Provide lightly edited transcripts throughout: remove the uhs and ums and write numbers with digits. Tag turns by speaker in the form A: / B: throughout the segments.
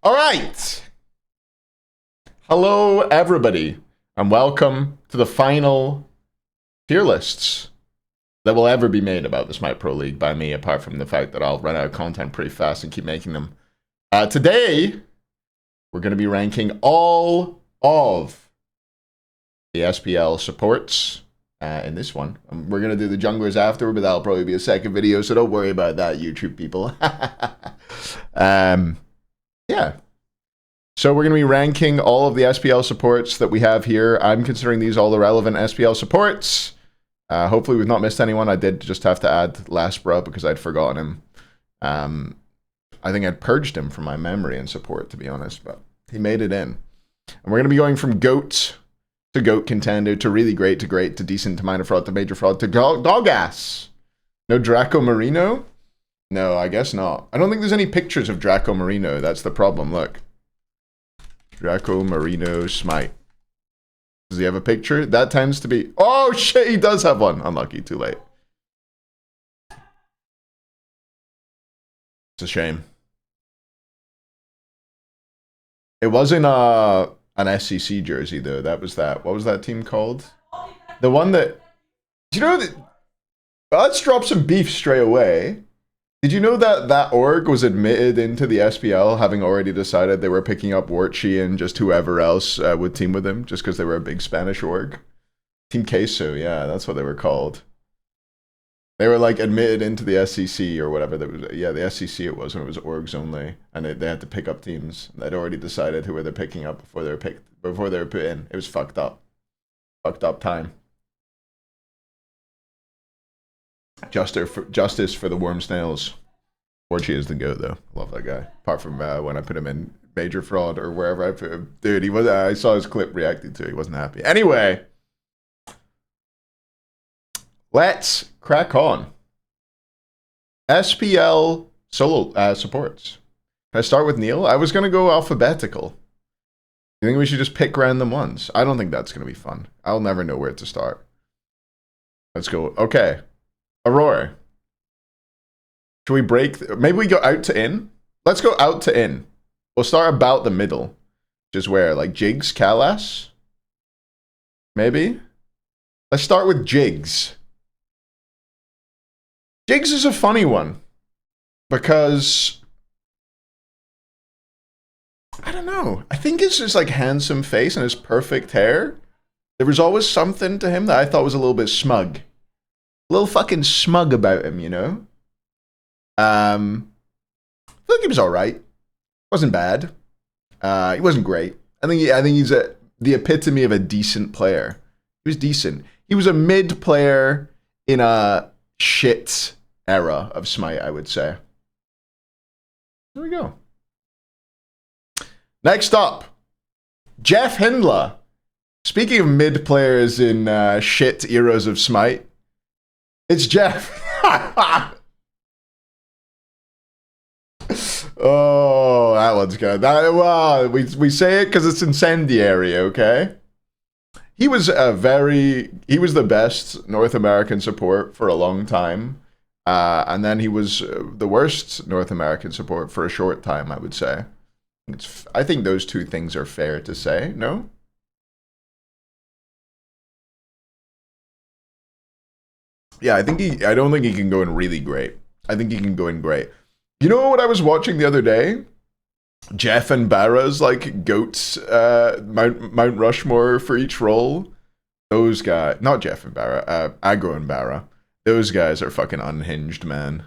A: All right. Hello, everybody, and welcome to the final tier lists that will ever be made about the Smite Pro League by me, apart from the fact that I'll run out of content pretty fast and keep making them. Today, we're going to be ranking all of the SPL supports in this one. We're going to do the junglers after, but that'll probably be a second video, so don't worry about that, YouTube people. Yeah. So we're going to be ranking all of the SPL supports that we have here. I'm considering these all the relevant SPL supports. Hopefully we've not missed anyone. I did just have to add Laspra because I'd forgotten him. I think I'd purged him from my memory and support, to be honest, but he made it in. And we're going to be going from GOAT to GOAT contender to really great to decent to minor fraud to major fraud to dog ass. No Draco Marino? No, I guess not. I don't think there's any pictures of Draco Marino. That's the problem. Look. Draco Marino Smite. Does he have a picture? That tends to be... Oh, shit, he does have one. Unlucky, too late. It's a shame. It wasn't an SCC jersey, though. That was that. What was that team called? The one that... Do you know that... Well, let's drop some beef straight away. Did you know that that org was admitted into the SPL, having already decided they were picking up Warchi and just whoever else would team with them, just because they were a big Spanish org? Team Queso, yeah, that's what they were called. They were like admitted into the SCC or whatever. That was, yeah, the SCC it was when it was orgs only, and they had to pick up teams. They'd already decided who they're picking up before they were put in. It was fucked up. Fucked up time. Justice for the worm snails. Warchi is the GOAT, though. Love that guy. Apart from when I put him in major fraud or wherever I put him. Dude, he was. I saw his clip reacting to it. He wasn't happy. Anyway, let's crack on. SPL solo supports. Can I start with Neil? I was going to go alphabetical. You think we should just pick random ones? I don't think that's going to be fun. I'll never know where to start. Let's go. Okay. Aurora. Should we break? Maybe we go out to in? Let's go out to in. We'll start about the middle. Which is where? Like Jigs, Kalas? Maybe? Let's start with Jigs. Jigs is a funny one. Because... I don't know. I think it's just like handsome face and his perfect hair. There was always something to him that I thought was a little bit smug. A little fucking smug about him, you know? I feel like he was alright. Wasn't bad. He wasn't great. I think he's the epitome of a decent player. He was decent. He was a mid player in a shit era of Smite, I would say. There we go. Next up, Jeff Hindler. Speaking of mid players in shit eras of Smite, it's Jeff. Oh, that one's good. Well, we say it because it's incendiary, okay? He was the best North American support for a long time. And then he was the worst North American support for a short time, I would say. I think those two things are fair to say, no? Yeah, I don't think he can go in really great. I think he can go in great. You know what I was watching the other day? Jeff and Barra's like GOATs, Mount Rushmore for each role. Those guys, not Jeff and Barra, Aggro and Barra. Those guys are fucking unhinged, man.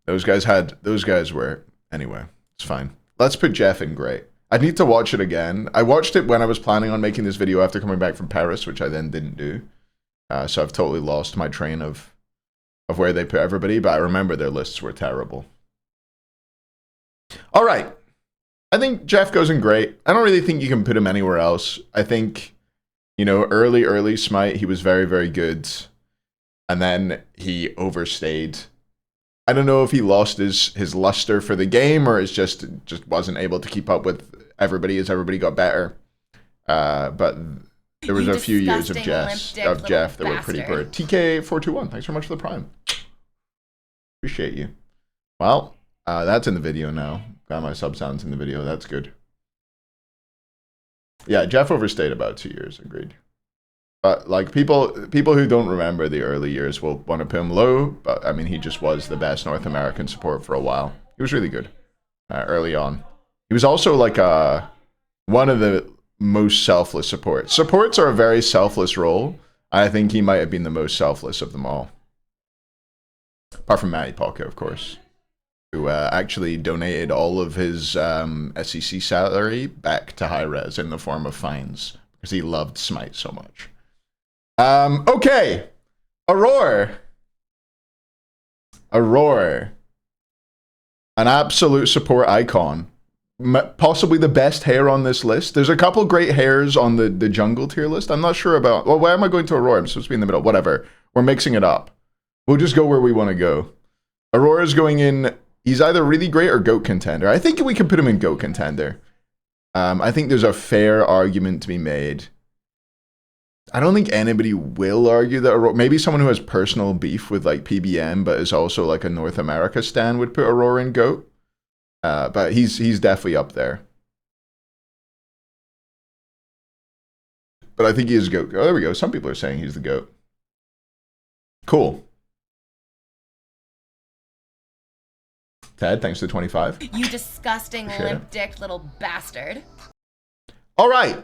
A: Those guys were, anyway, it's fine. Let's put Jeff in great. I need to watch it again. I watched it when I was planning on making this video after coming back from Paris, which I then didn't do. So I've totally lost my train of where they put everybody, but I remember their lists were terrible. All right. I think Jeff goes in great. I don't really think you can put him anywhere else. I think, you know, early Smite, he was very, very good. And then he overstayed. I don't know if he lost his luster for the game or is just wasn't able to keep up with everybody as everybody got better. But there was a few years of Jeff that were pretty poor. TK421, thanks very much for the prime. Appreciate you. Well, that's in the video now. got my sub sounds in the video. That's good. Yeah, Jeff overstayed about 2 years. Agreed. But like people who don't remember the early years will want to put him low. But I mean, he just was the best North American support for a while. He was really good early on. He was also like one of the most selfless supports. Supports are a very selfless role. I think he might have been the most selfless of them all. Apart from Matty Pocket, of course, who actually donated all of his SEC salary back to Hi-Rez in the form of fines because he loved Smite so much. Okay. Aurora. An absolute support icon. Possibly the best hair on this list. There's a couple great hairs on the jungle tier list. I'm not sure about... Well, why am I going to Aurora? I'm supposed to be in the middle. Whatever. We're mixing it up. We'll just go where we want to go. Aurora's going in... He's either really great or GOAT contender. I think we can put him in GOAT contender. I think there's a fair argument to be made. I don't think anybody will argue that Aurora... Maybe someone who has personal beef with like PBM, but is also like a North America stan would put Aurora in GOAT. But he's definitely up there. But I think he is GOAT. Oh, there we go. Some people are saying he's the GOAT. Cool. Ted, thanks for the 25.
B: You disgusting lip-dicked little bastard. All right.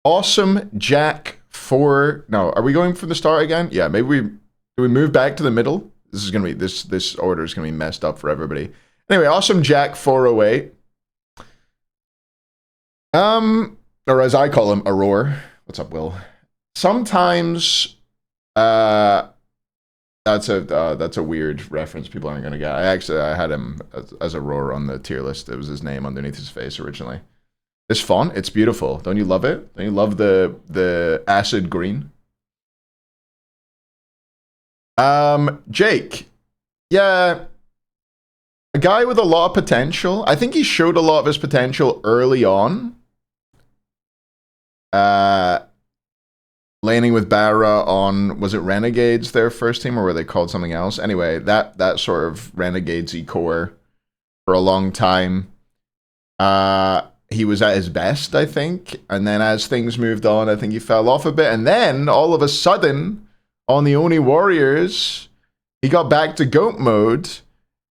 A: Awesome Jack 4. No, are we going from the start again? Yeah, maybe do we move back to the middle? This is gonna be this order is gonna be messed up for everybody. Anyway, Awesome Jack 408. Or as I call him, Aurora. What's up, Will? Sometimes that's a weird reference people aren't gonna get. I had him as Aurora on the tier list. It was his name underneath his face originally. This font, it's beautiful. Don't you love it? Don't you love the acid green? Jake. Yeah. A guy with a lot of potential. I think he showed a lot of his potential early on. Laning with Barra on, was it Renegades, their first team, or were they called something else? Anyway, that sort of Renegades-y core for a long time. He was at his best, I think. And then as things moved on, I think he fell off a bit. And then, all of a sudden, on the Oni Warriors, he got back to GOAT mode.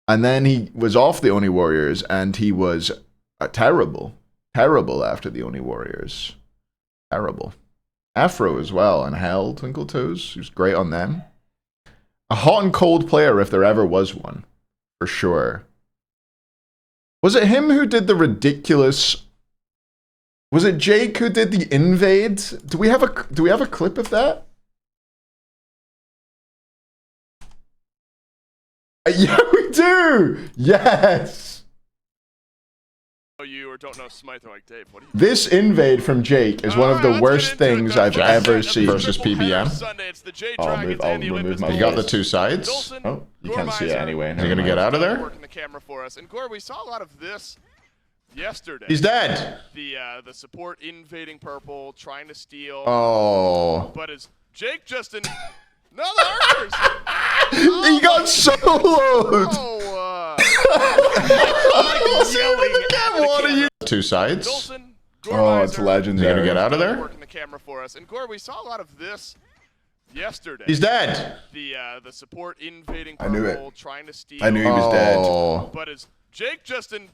A: And then he was off the Oni Warriors, and he was terrible. Terrible after the Oni Warriors. Terrible. Afro as well, and Hell, Twinkle Toes. He was great on them. A hot and cold player if there ever was one. For sure. Was it him who did the ridiculous... Was it Jake who did the invade? Do we have a clip of that? Yeah, we do! Yes!
C: You or don't know Smite, they're like, Dave, what are you
A: This invade from Jake is one of the worst things I've ever seen.
D: Versus PBM.
A: I'll remove my... You got the two sides? Oh, you can't see it anyway. Is he gonna get out of there?
C: Working the camera for us. And Gore, we saw a lot of this yesterday.
A: He's dead!
C: The support invading purple, trying to steal.
A: Oh.
C: But is Jake just in... No, the archers!
A: He got soloed! What are you? Two sides?
C: Dolson,
A: Oh, it's legendary. You gonna get out of there?
C: Working the camera for us. And Gore, we saw a lot of this yesterday.
A: He's dead!
C: The support invading
A: I knew
C: purple,
A: it.
C: trying to steal.
A: I knew he was dead.
C: But is Jake just in...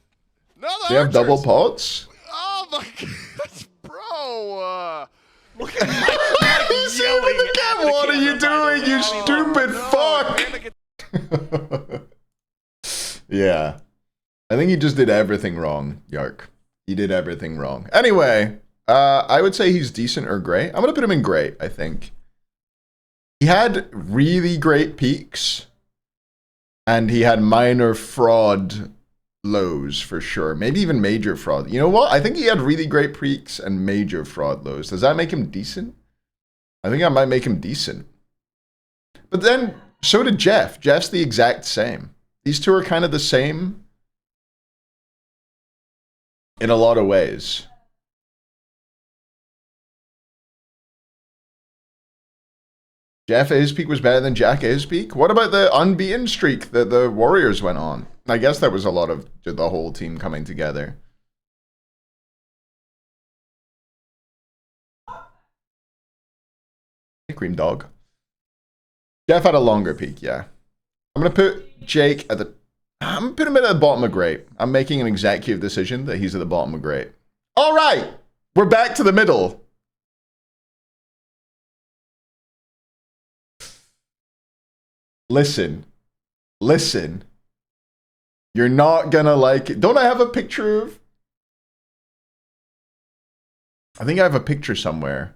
C: No, the
A: Do you have
C: archers!
A: double pots?
C: Oh my god, bro! Look at Mike
A: He's
C: yelling
A: even again. What are you doing, you stupid fuck? Yeah. I think he just did everything wrong, Yark. He did everything wrong. Anyway, I would say he's decent or great. I'm going to put him in great, I think. He had really great peaks. And he had minor fraud lows for sure. Maybe even major fraud. You know what? I think he had really great peaks and major fraud lows. Does that make him decent? I think I might make him decent. But then, so did Jeff. Jeff's the exact same. These two are kind of the same in a lot of ways. Jeff at his peak was better than Jack at his peak? What about the unbeaten streak that the Warriors went on? I guess that was a lot of the whole team coming together. Hey, Cream Dog. Jeff had a longer peak, yeah. I'm going to put Jake at the... I'm going to put him at the bottom of great. I'm making an executive decision that he's at the bottom of great. All right. We're back to the middle. Listen. Listen. You're not going to like it. Don't I have a picture of... I think I have a picture somewhere.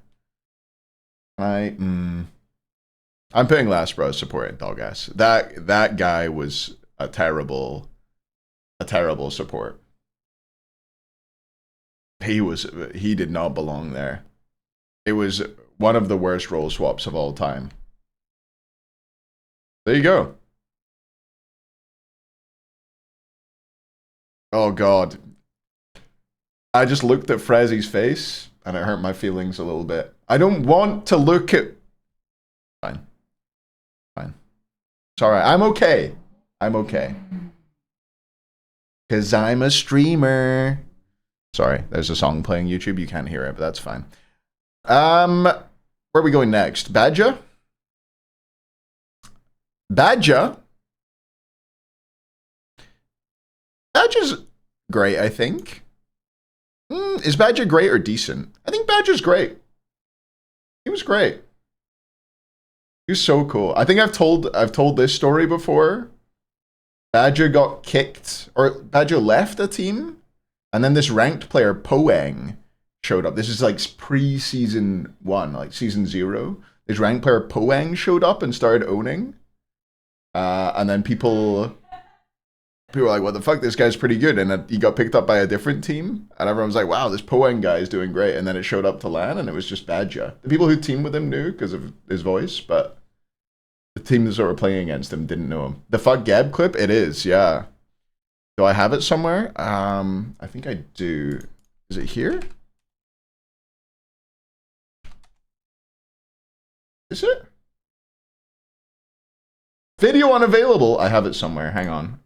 A: I'm putting Last Bro supporting Dog-ass. That guy was a terrible support. He did not belong there. It was one of the worst role swaps of all time. There you go. Oh God. I just looked at Frezzy's face and it hurt my feelings a little bit. I don't want to look at... Fine. Fine. It's alright. I'm okay. I'm okay. Because I'm a streamer. Sorry, there's a song playing YouTube. You can't hear it, but that's fine. Where are we going next? Badger? Badger? Badger's great, I think. Is Badger great or decent? I think Badger's great. He was great. He was so cool. I think I've told this story before. Badger got kicked, or Badger left a team, and then this ranked player, Poang, showed up. This is like pre-season 1, like season 0. This ranked player, Poang, showed up and started owning. And then people were like, what the fuck, this guy's pretty good. And he got picked up by a different team. And everyone was like, wow, this Poang guy is doing great. And then it showed up to LAN, and it was just Badger. The people who teamed with him knew because of his voice, but the teams that were playing against him didn't know him. The Fuck Gab clip? It is, yeah. Do I have it somewhere? I think I do. Is it here? Is it? Video unavailable. I have it somewhere. Hang on.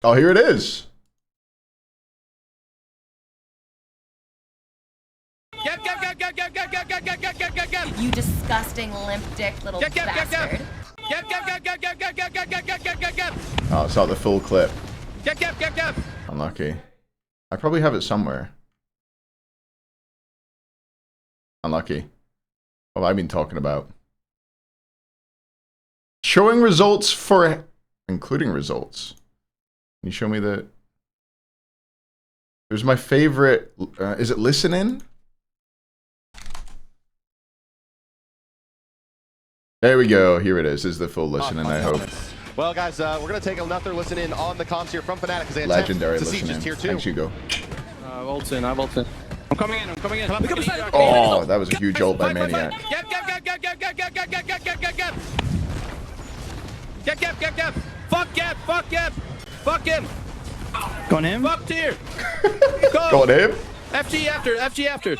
A: Oh, here it is.
B: You disgusting limp dick little bastard.
A: Oh, it's not the full clip. Unlucky. I probably have it somewhere. Unlucky. What have I been talking about? Showing results for... Including results. Can you show me the... It was my favorite... is it listening? There we go. Here it is. This is the full listening, I hope.
D: Well, guys, we're going to take another listen in on the comms here from Fnatic because they
A: Legendary
D: to see just
A: listening.
D: tier 2.
A: Thanks, Hugo.
E: I ult in. I'm coming in.
A: Oh, that was a huge ult by Maniac.
E: Gap. Fuck him.
F: Go on him.
E: Fuck tier.
A: Go on him.
E: FG after.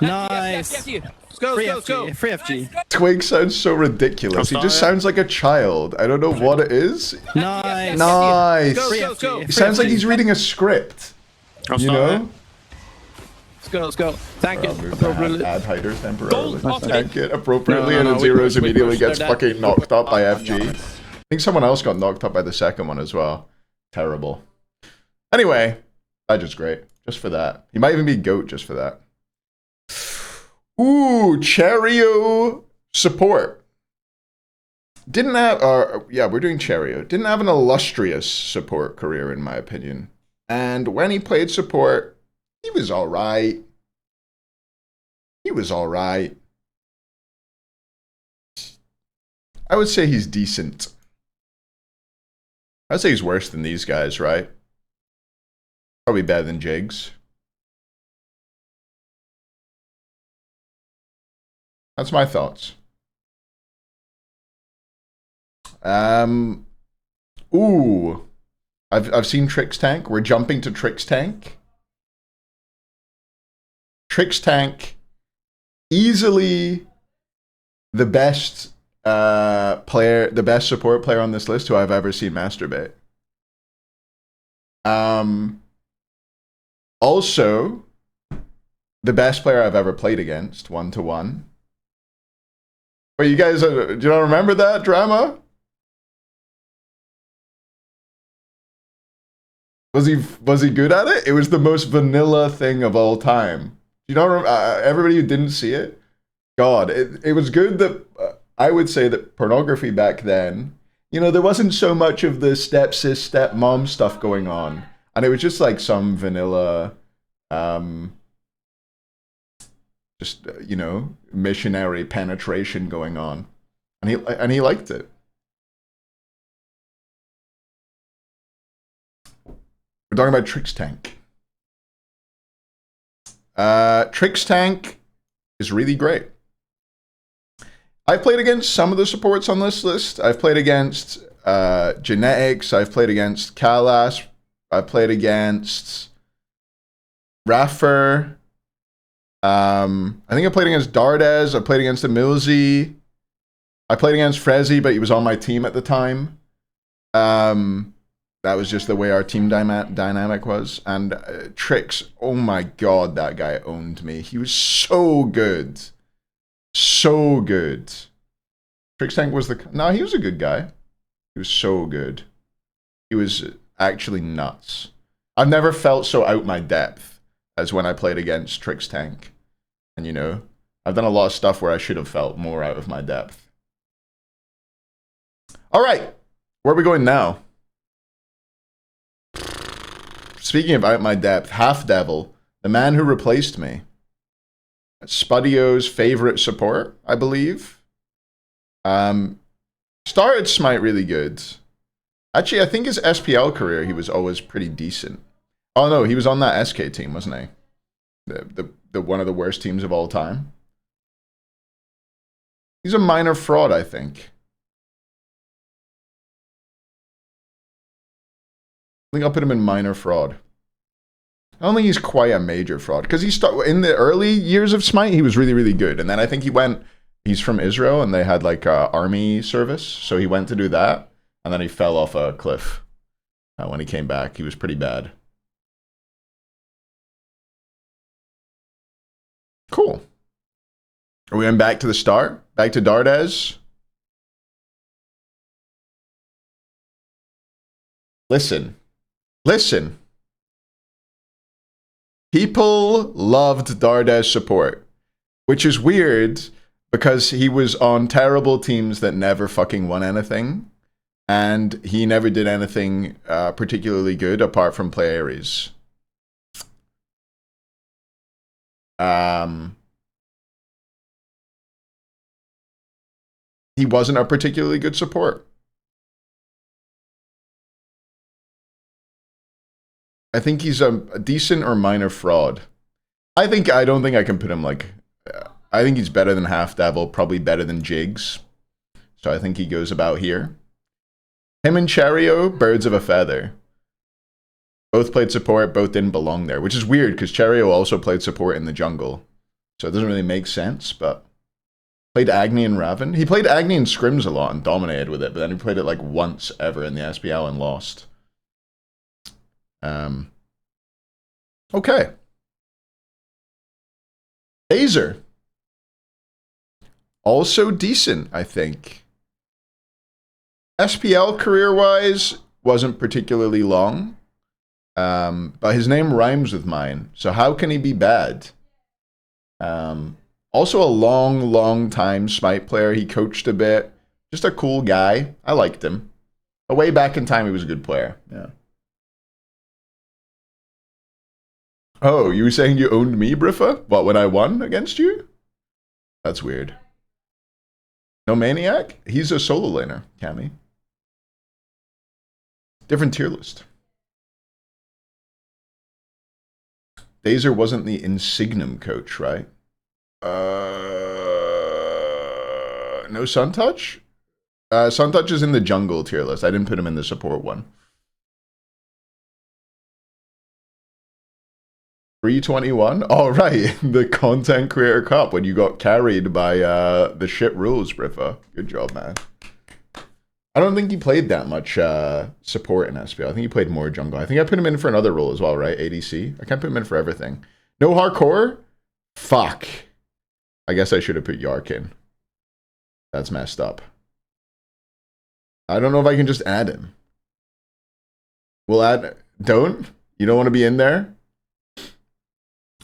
F: Nice.
E: Let's go.
F: Free FG.
A: Twig sounds so ridiculous. He just sounds like a child. I don't know what it is.
F: Nice.
A: Nice.
E: Go.
A: It sounds like he's reading a script. You know?
E: Let's go. Tank it appropriately.
A: Add hiders temporarily.
E: Gold
A: Tank it appropriately, and then
E: we
A: Zeros
E: push,
A: immediately gets
E: they're
A: fucking knocked up by FG. I think someone else got knocked up by the second one as well. Terrible. Anyway, Badger's great. Just for that. He might even be GOAT just for that. Ooh, Cherio support. Didn't have, yeah, we're doing Cherio. Didn't have an illustrious support career, in my opinion. And when he played support, he was alright. He was alright. I would say he's decent. I'd say he's worse than these guys, right? Probably better than Jigs. That's my thoughts. Ooh. I've seen Trix Tank. We're jumping to Trix Tank. Trix Tank easily the best player, the best support player on this list who I've ever seen masturbate. Also, the best player I've ever played against, 1-1. Wait, you guys, do you not remember that drama? Was he good at it? It was the most vanilla thing of all time. You don't everybody who didn't see it? God, it was good that I would say that pornography back then, you know, there wasn't so much of the step-sis, step-mom stuff going on. And it was just like some vanilla, just, you know, missionary penetration going on. And he liked it. We're talking about Trixtank. Trixtank is really great. I've played against some of the supports on this list. I've played against Genetics. I've played against Kalas. I've played against Raffer. I think I played against Dardes. I played against Emilzy. I played against Frezzy, but he was on my team at the time. That was just the way our team dynamic was. And Trix, oh my god, that guy owned me. He was so good. So good. Trixtank was the... No, he was a good guy. He was so good. He was actually nuts. I've never felt so out my depth as when I played against Trixtank. And you know, I've done a lot of stuff where I should have felt more out of my depth. Alright, where are we going now? Speaking of out my depth, Half Devil, the man who replaced me. Spudio's favorite support, I believe. Started Smite really good. Actually, I think his SPL career, he was always pretty decent. Oh no, he was on that SK team, wasn't he? The one of the worst teams of all time. He's a minor fraud, I think. I think I'll put him in minor fraud. I don't think he's quite a major fraud because in the early years of Smite, he was really, really good. And then I think he's from Israel and they had like army service. So he went to do that and then he fell off a cliff. When he came back, he was pretty bad. Cool. Are we going back to the start? Back to Dardes? Listen. People loved Dardes support, which is weird because he was on terrible teams that never fucking won anything, and he never did anything particularly good apart from play Ares. He wasn't a particularly good support. I think he's a decent or minor fraud. I don't think I can put him like... I think he's better than Half Devil, probably better than Jigs. So I think he goes about here. Him and Cherio, birds of a feather. Both played support, both didn't belong there, which is weird because Cherio also played support in the jungle. So it doesn't really make sense, but... Played Agni and Raven. He played Agni and Scrims a lot and dominated with it, but then he played it like once ever in the SPL and lost. Okay. Azer. Also decent, I think. SPL career-wise wasn't particularly long. But his name rhymes with mine. So how can he be bad? Also a long time Smite player. He coached a bit. Just a cool guy. I liked him. Way back in time, he was a good player. Yeah. Oh, you were saying you owned me, Briffa? What, when I won against you? That's weird. No Maniac? He's a solo laner, Cammy. Different tier list. Dazer wasn't the Insignum coach, right? No Suntouch? Suntouch is in the jungle tier list. I didn't put him in the support one. 321? Oh, right. The Content Creator Cup when you got carried by the shit rules, Briffa. Good job, man. I don't think he played that much support in SPL. I think he played more jungle. I think I put him in for another role as well, right? ADC. I can't put him in for everything. No hardcore? Fuck. I guess I should have put Yark in. That's messed up. I don't know if I can just add him. We'll add... Don't? You don't want to be in there?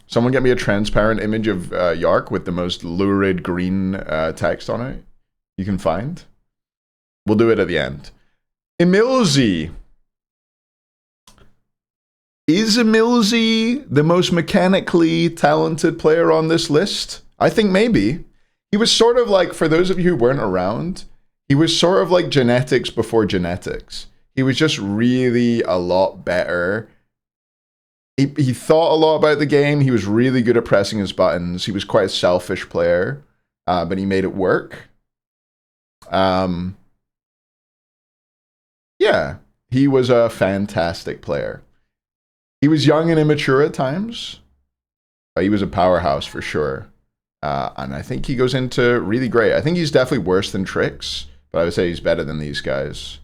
A: Someone get me a transparent image of Yark with the most lurid green text on it you can find. We'll do it at the end. Emilzy. Is Emilzy the most mechanically talented player on this list? I think maybe. He was sort of like, for those of you who weren't around, he was sort of like genetics before genetics. He was just really a lot better. He thought a lot about the game. He was really good at pressing his buttons. He was quite a selfish player, but he made it work. Yeah, he was a fantastic player. He was young and immature at times, but he was a powerhouse for sure. And I think he goes into really great. I think he's definitely worse than Trix, but I would say he's better than these guys.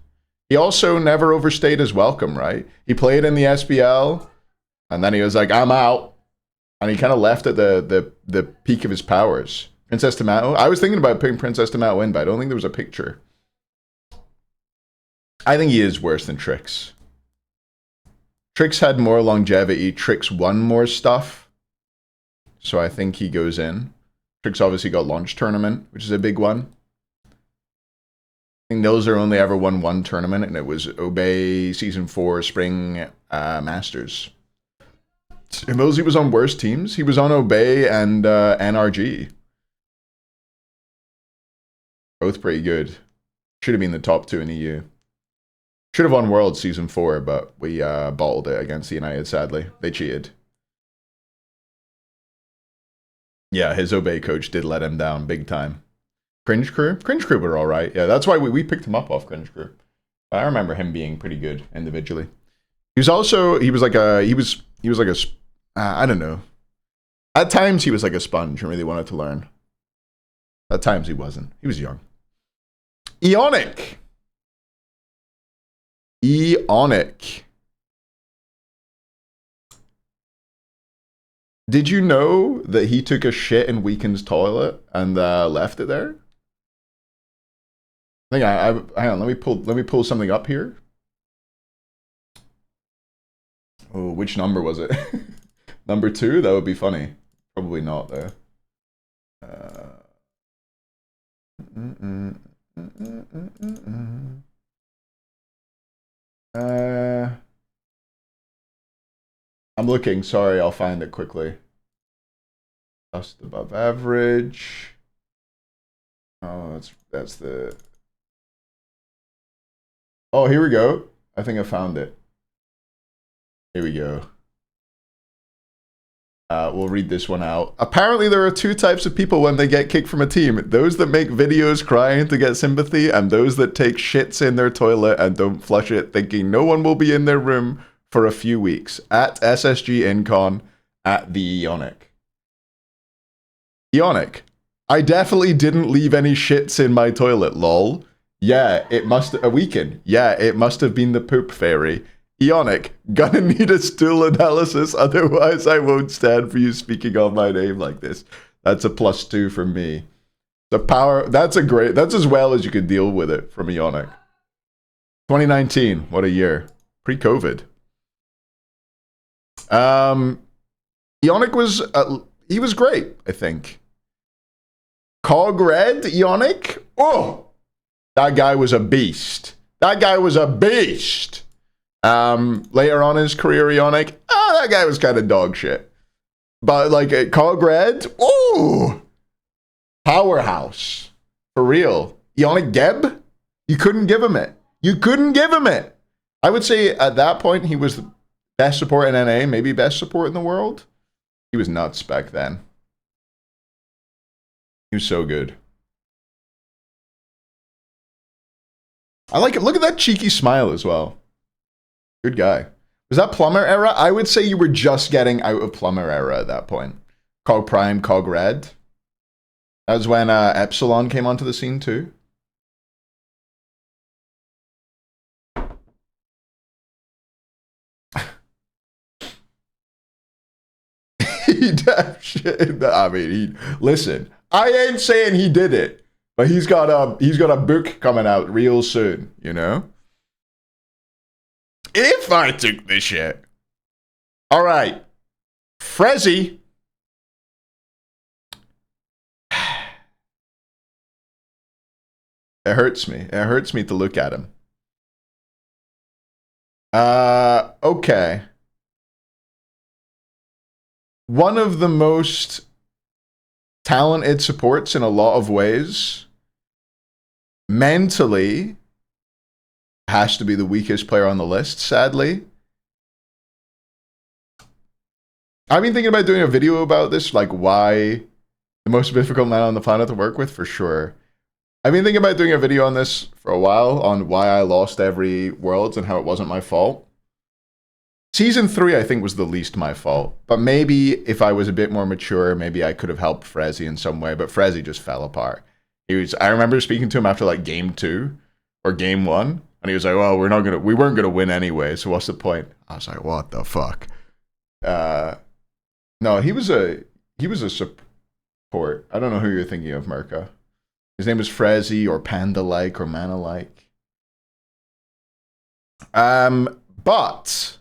A: He also never overstayed his welcome, right? He played in the SPL, and then he was like, I'm out. And he kind of left at the peak of his powers. Princess Tomato. I was thinking about putting Princess Tomato in, but I don't think there was a picture. I think he is worse than Trix. Trix had more longevity. Trix won more stuff. So I think he goes in. Trix obviously got launch tournament, which is a big one. I think Nilzer only ever won one tournament, and it was Obey Season 4 Spring Masters. Emilzy was on worse teams. He was on Obey and NRG. Both pretty good. Should have been the top 2 in EU. Should have won World Season 4, but we bottled it against the United, sadly. They cheated. Yeah, his Obey coach did let him down big time. Cringe Crew? Cringe Crew were alright. Yeah, that's why we picked him up off Cringe Crew. I remember him being pretty good individually. He was also, he was like a, I don't know. At times he was like a sponge and really wanted to learn. At times he wasn't. He was young. Eonic. Eonic. Did you know that he took a shit in Weekend's toilet and left it there? I think hang on, let me pull something up here. Oh, which number was it? Number 2? That would be funny. Probably not though. I'm looking, sorry, I'll find it quickly. Just above average. Oh, that's the... Oh, here we go. I think I found it. Here we go. We'll read this one out. Apparently there are 2 types of people when they get kicked from a team. Those that make videos crying to get sympathy, and those that take shits in their toilet and don't flush it, thinking no one will be in their room for a few weeks. At SSG Incon, at the Eonic. Eonic. I definitely didn't leave any shits in my toilet, lol. Yeah, it must... A weekend. Yeah, it must have been the poop fairy. Eonic, gonna need a stool analysis, otherwise I won't stand for you speaking on my name like this. That's a +2 from me. The power, that's as well as you could deal with it from Eonic. 2019, what a year. Pre-COVID. Eonic was, he was great, I think. Cog Red, Eonic, oh! That guy was a beast. That guy was a beast! Later on in his career, Eonic, that guy was kind of dog shit. But like Cog Red, ooh, powerhouse for real. Eonic Geb, you couldn't give him it. You couldn't give him it. I would say at that point he was the best support in NA, maybe best support in the world. He was nuts back then. He was so good. I like it. Look at that cheeky smile as well. Good guy. Was that Plumber era? I would say you were just getting out of Plumber era at that point. Cog Prime, Cog Red. That was when Epsilon came onto the scene too. I mean, listen. I ain't saying he did it, but he's got a book coming out real soon. You know. If I took this shit, all right, Frezzy. It hurts me. It hurts me to look at him. Okay. One of the most talented supports in a lot of ways. Mentally, has to be the weakest player on the list, sadly. I've been thinking about doing a video about this, like why the most difficult man on the planet to work with, for sure. I've been thinking about doing a video on this for a while, on why I lost every Worlds and how it wasn't my fault. Season 3, I think, was the least my fault. But maybe if I was a bit more mature, maybe I could have helped Frezzy in some way. But Frezzy just fell apart. I remember speaking to him after like game 2 or game 1. And he was like, well, we weren't gonna win anyway, so what's the point? I was like, what the fuck? No, he was a support. I don't know who you're thinking of, Merca. His name was Frezzy or Panda-like or Mana-like. But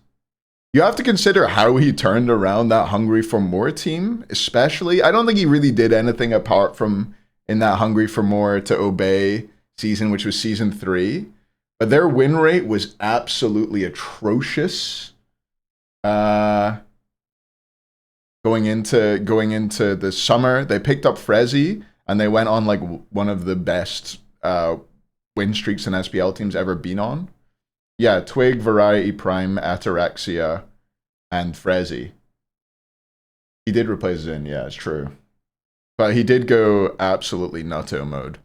A: you have to consider how he turned around that Hungry for More team, especially. I don't think he really did anything apart from in that Hungry for More to Obey season, which was season 3. But their win rate was absolutely atrocious. Going into the summer, they picked up Frezzy, and they went on like one of the best win streaks an SPL team's ever been on. Yeah, Twig, Variety, Prime, Ataraxia, and Frezzy. He did replace Zin, yeah, it's true. But he did go absolutely nutto mode.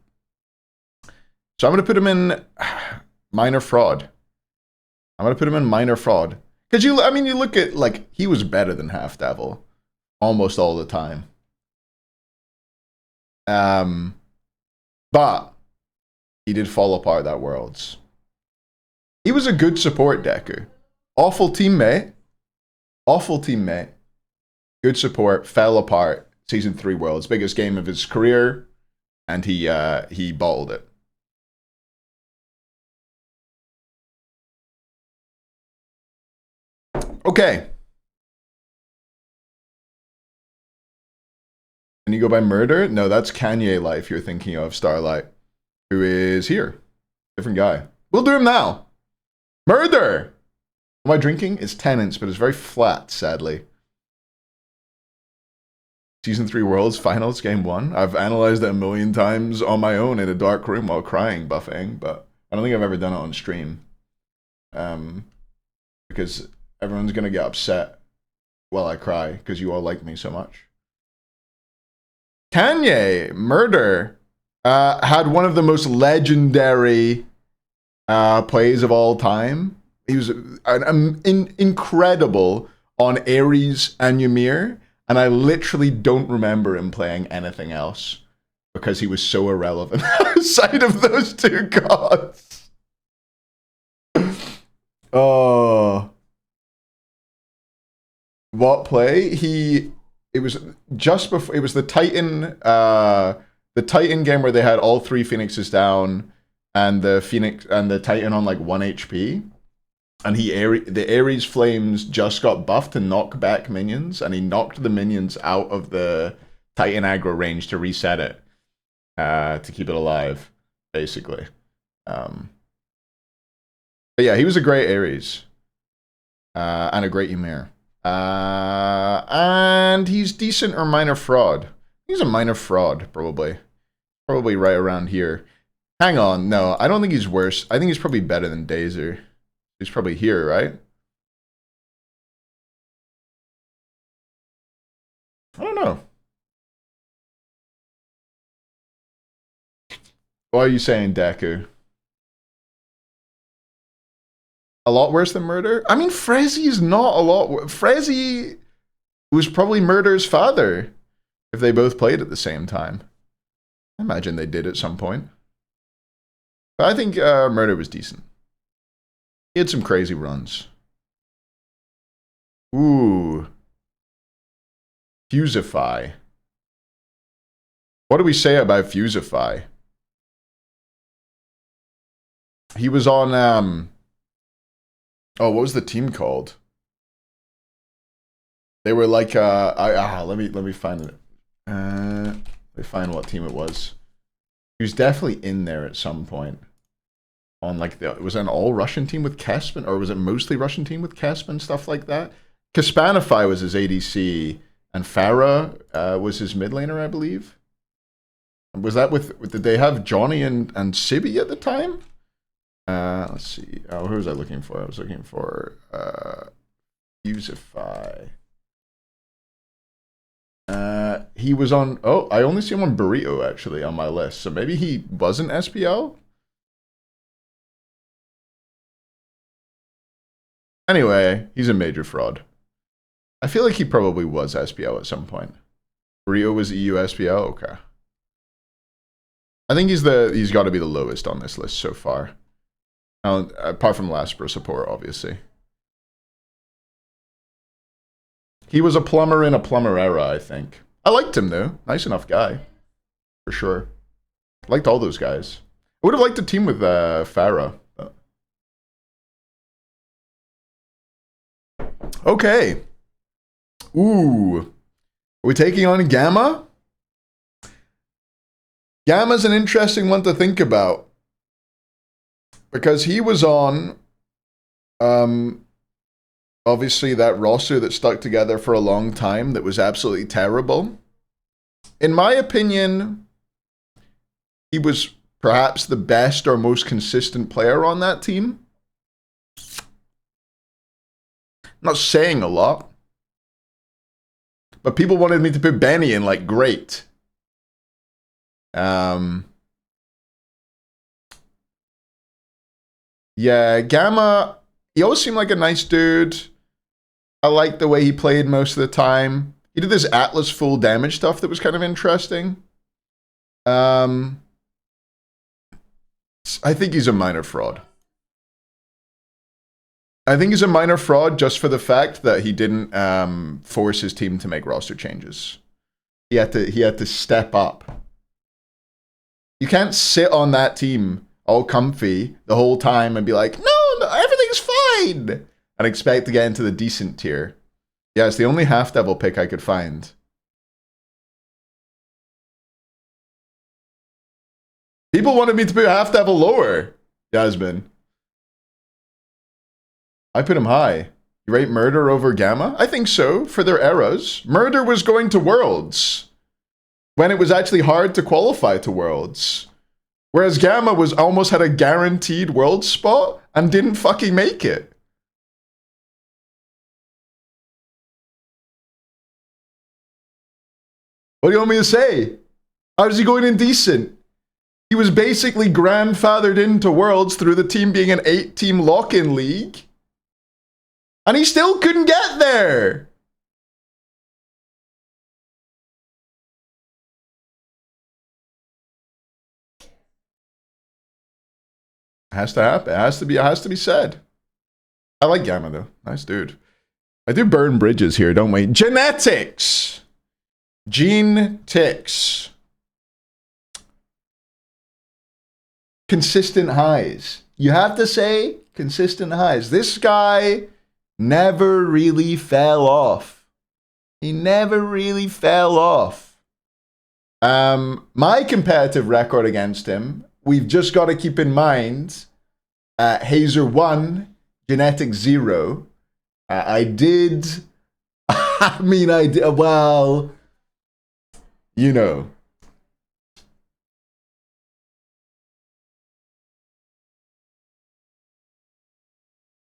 A: So I'm going to put him in minor fraud. Because you look at, like, he was better than Half Devil almost all the time. But he did fall apart that Worlds. He was a good support, Deku. Awful teammate. Good support, fell apart. Season 3 Worlds, biggest game of his career, and he bottled it. Okay. Can you go by Murder? No, that's Kanye Life you're thinking of, Starlight, who is here. Different guy. We'll do him now. Murder! Am I drinking? It's Tenants, but it's very flat, sadly. Season 3 Worlds Finals Game 1. I've analyzed it a million times on my own in a dark room while crying, buffing, but I don't think I've ever done it on stream. Because everyone's going to get upset while I cry, because you all like me so much. Kanye, Murder, had one of the most legendary plays of all time. He was incredible on Ares and Ymir, and I literally don't remember him playing anything else because he was so irrelevant outside of those two gods. Oh, what play? It was just before. It was the Titan game where they had all 3 Phoenixes down, and the Phoenix and the Titan on like 1 HP, and the Ares Flames just got buffed to knock back minions, and he knocked the minions out of the Titan aggro range to reset it, to keep it alive, basically. But yeah, he was a great Ares, and a great Ymir. And he's decent or minor fraud. He's a minor fraud, probably. Probably right around here. Hang on, no, I don't think he's worse. I think he's probably better than Dazer. He's probably here, right? I don't know. What are you saying, Deku? A lot worse than Murder? I mean, Frezzy is not a lot worse. Frezzy was probably Murder's father if they both played at the same time. I imagine they did at some point. But I think Murder was decent. He had some crazy runs. Ooh. Fusify. What do we say about Fusify? He was on, oh, what was the team called? They were like, let me find it. Let me find what team it was. He was definitely in there at some point. On like was it an all Russian team with Kaspan, or was it mostly Russian team with Kaspan, stuff like that? Kaspanify was his ADC, and Farah was his mid laner, I believe. Was that with did they have Johnny and Sibi at the time? Let's see. Oh, who was I looking for? I was looking for Fusify. He was on. Oh, I only see him on Burrito actually on my list. So maybe he wasn't SPL. Anyway, he's a major fraud. I feel like he probably was SPL at some point. Burrito was EU SPL. Okay. I think he's got to be the lowest on this list so far. Apart from Laspro support, obviously. He was a plumber in a plumber era, I think. I liked him though. Nice enough guy. For sure. Liked all those guys. I would have liked to team with Farah. Okay. Ooh. Are we taking on Gamma? Gamma's an interesting one to think about. Because he was on, obviously, that roster that stuck together for a long time that was absolutely terrible. In my opinion, he was perhaps the best or most consistent player on that team. Not saying a lot. But people wanted me to put Benny in like great. Yeah, Gamma, he always seemed like a nice dude. I liked the way he played most of the time. He did this Atlas full damage stuff that was kind of interesting. I think he's a minor fraud. I think he's a minor fraud just for the fact that he didn't force his team to make roster changes. He had to step up. You can't sit on that team all comfy the whole time and be like, no, everything's fine, and expect to get into the decent tier. Yeah, it's the only half devil pick I could find. People wanted me to put half devil lower, Yasmin. I put him high. You rate Murder over Gamma? I think so, for their eras. Murder was going to Worlds when it was actually hard to qualify to Worlds. Whereas Gamma was almost had a guaranteed world spot and didn't fucking make it. What do you want me to say? How is he going indecent? He was basically grandfathered into Worlds through the team being an 8-team lock-in league. And he still couldn't get there. It has to happen. It has to be said. I like Gamma though. Nice dude. I do burn bridges here, don't we? Genetics. Genetics. Consistent highs. You have to say consistent highs. This guy never really fell off. He never really fell off. My competitive record against him, we've just got to keep in mind, Hazer 1, Genetic 0. I did, well, you know.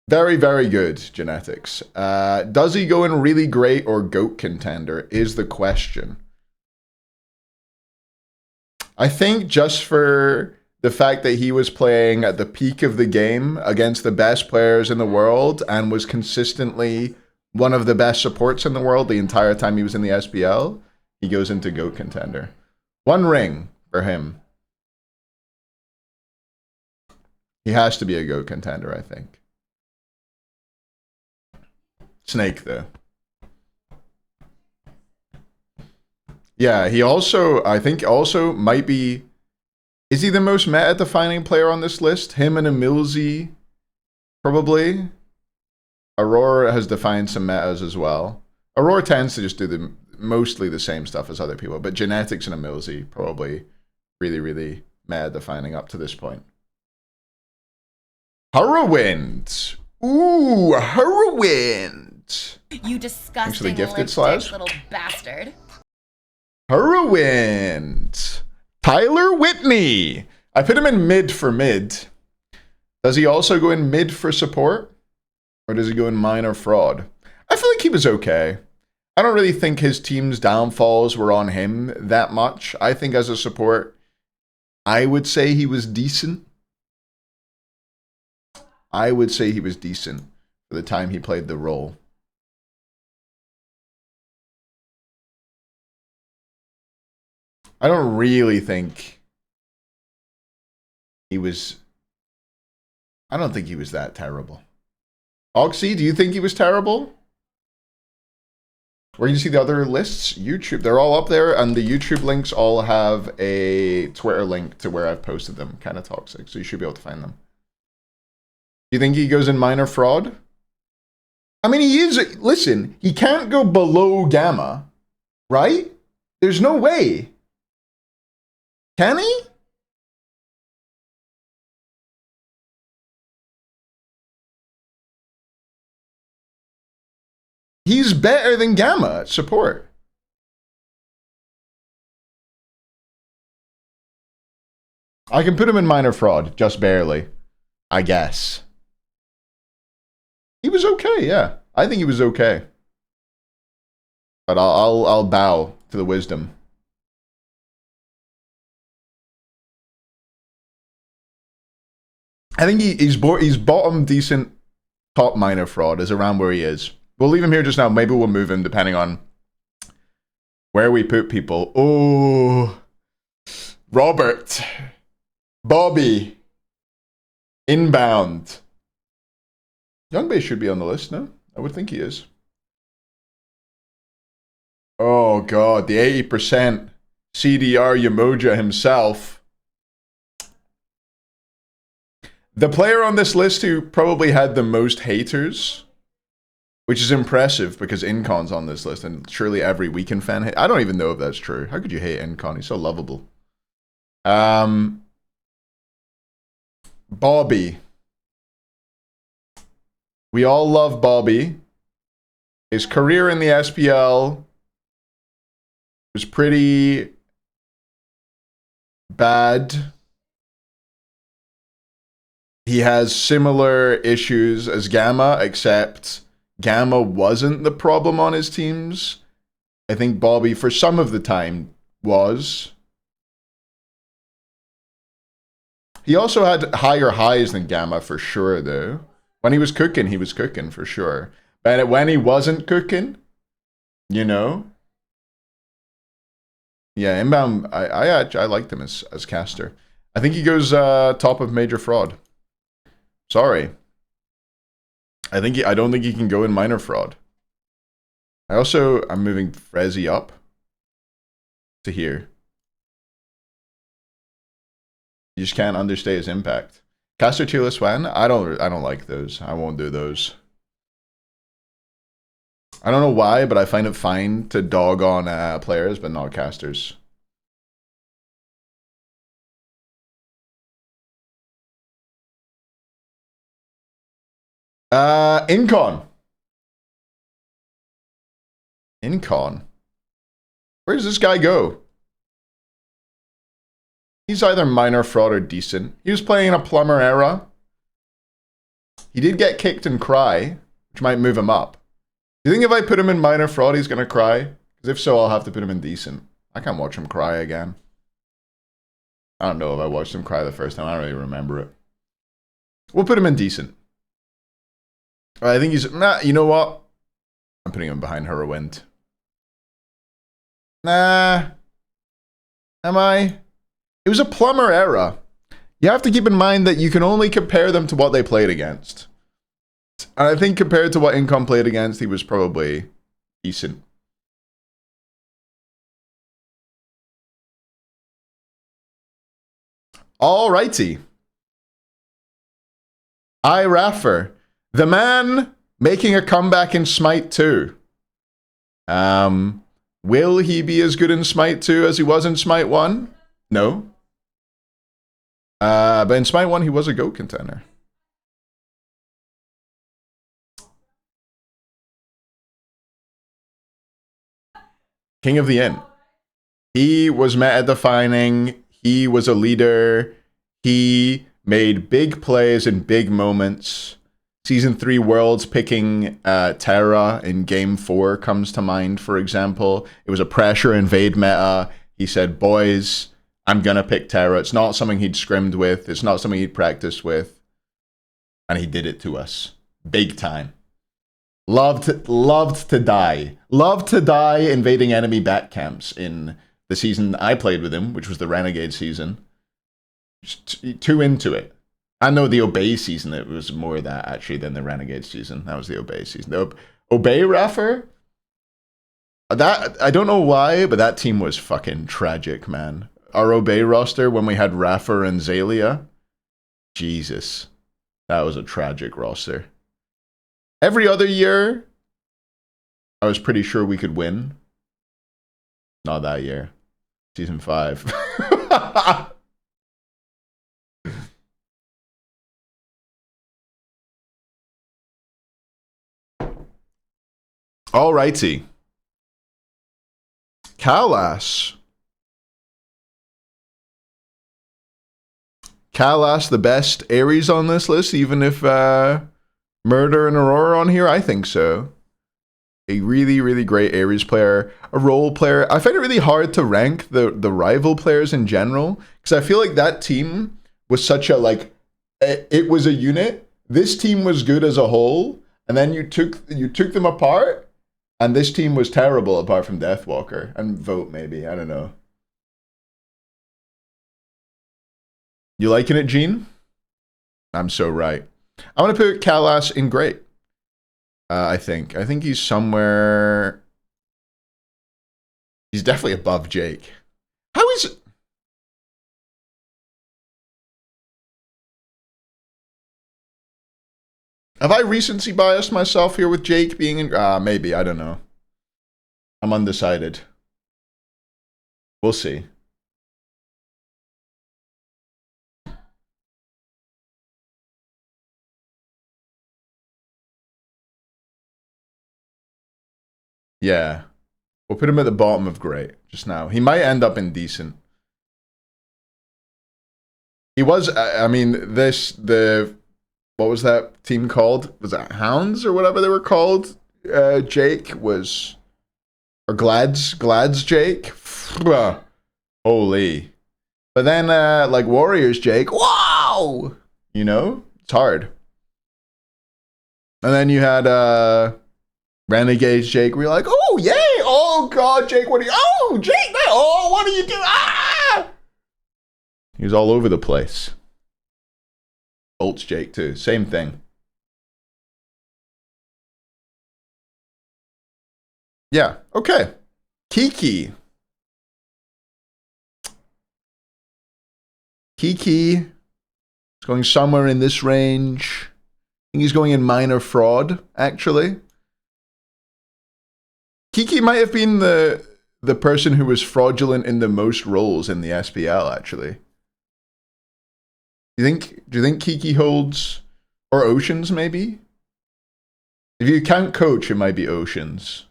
A: Very, very good, Genetics. Does he go in really great or GOAT contender is the question. I think just for the fact that he was playing at the peak of the game against the best players in the world and was consistently one of the best supports in the world the entire time he was in the SPL, he goes into GOAT contender. 1 ring for him. He has to be a GOAT contender, I think. Snake, though. Yeah, he also, I think, also might be... Is he the most meta-defining player on this list? Him and Emilzy, probably. Aurora has defined some metas as well. Aurora tends to just do mostly the same stuff as other people, but Genetics and Emilzy probably really, really meta-defining up to this point. Hurrowwind. Ooh, Hurrowwind.
B: You disgusting
A: gifted
B: lipstick little bastard.
A: Hurrowwind. Tyler Whitney. I put him in mid for mid. Does he also go in mid for support? Or does he go in minor fraud? I feel like he was okay. I don't really think his team's downfalls were on him that much. I think as a support, I would say he was decent. I would say he was decent for the time he played the role. I don't really think he was... I don't think he was that terrible. Oxy, do you think he was terrible? Where you see the other lists? YouTube. They're all up there, and the YouTube links all have a Twitter link to where I've posted them. Kind of toxic, so you should be able to find them. Do you think he goes in minor fraud? I mean, he is... Listen, he can't go below Gamma, right? There's no way. Can he? He's better than Gamma at support. I can put him in minor fraud, just barely, I guess. He was okay, yeah. I think he was okay. But I'll bow to the wisdom. I think he's bottom decent, top minor fraud is around where he is. We'll leave him here just now. Maybe we'll move him depending on where we put people. Oh, Robert, Bobby, Inbound. Youngbase should be on the list, no? I would think he is. Oh God, the 80% CDR Yamoja himself. The player on this list who probably had the most haters, which is impressive because Incon's on this list, and surely every Weekend fan hate. I don't even know if that's true. How could you hate Incon? He's so lovable. Bobby. We all love Bobby. His career in the SPL was pretty bad. He has similar issues as Gamma, except Gamma wasn't the problem on his teams. I think Bobby, for some of the time, was. He also had higher highs than Gamma, for sure, though. When he was cooking, for sure. But when he wasn't cooking, you know? Yeah, Inbound, I liked him as caster. I think he goes top of Major Fraud. Sorry. I don't think he can go in minor fraud. I'm moving Frezzy up to here. You just can't understate his impact. Caster Tila Swan? I don't like those. I won't do those. I don't know why, but I find it fine to dog on players, but not casters. Incon. Where does this guy go? He's either minor fraud or decent. He was playing in a plumber era. He did get kicked and cry, which might move him up. Do you think if I put him in minor fraud, he's going to cry? Because if so, I'll have to put him in decent. I can't watch him cry again. I don't know if I watched him cry the first time. I don't really remember it. We'll put him in decent. I think he's... Nah, you know what? I'm putting him behind Hurwind. Nah. Am I? It was a plumber era. You have to keep in mind that you can only compare them to what they played against. And I think compared to what Incom played against, he was probably decent. Alrighty. iRaffer, the man making a comeback in Smite 2. Will he be as good in Smite 2 as he was in Smite 1? No. But in Smite 1, he was a GOAT contender. King of the Inn. He was meta-defining. He was a leader. He made big plays in big moments. Season 3 Worlds picking Terra in Game 4 comes to mind, for example. It was a pressure invade meta. He said, boys, I'm going to pick Terra. It's not something he'd scrimmed with. It's not something he'd practiced with. And he did it to us. Big time. Loved to die. Loved to die invading enemy back camps in the season I played with him, which was the Renegade season. Just too into it. I know the Obey season, it was more of that actually than the Renegade season. That was the Obey season. The Obey Raffer? That, I don't know why, but that team was fucking tragic, man. Our Obey roster, when we had Raffer and Zalia, Jesus. That was a tragic roster. Every other year, I was pretty sure we could win. Not that year. Season 5. Alrighty. Kalas. Kalas, the best Ares on this list, even if Murder and Aurora on here? I think so. A really, really great Ares player. A role player. I find it really hard to rank the rival players in general, because I feel like that team was such a, like, it was a unit. This team was good as a whole, and then you took them apart, and this team was terrible apart from Deathwalker. And Vote, maybe. I don't know. You liking it, Gene? I'm so right. I'm going to put Kalas in great. I think he's somewhere... He's definitely above Jake. How is it? Have I recency biased myself here with Jake being in... maybe, I don't know. I'm undecided. We'll see. Yeah. We'll put him at the bottom of great just now. He might end up in decent. He was, I mean, what was that team called? Was that Hounds or whatever they were called? Jake was, or Glad's Jake? Holy. But then, like Warriors Jake, wow! You know, it's hard. And then you had, Renegades Jake, where you're like, oh, yay! Oh, God, Jake, what are you... Oh, Jake, oh, what are you doing? Ah! He was all over the place. Bolts Jake, too. Same thing. Yeah, okay. Kiki. Kiki is going somewhere in this range. I think he's going in minor fraud, actually. Kiki might have been the person who was fraudulent in the most roles in the SPL, actually. Do you think Kiki holds, or Oceans maybe? If you count Coach, it might be Oceans.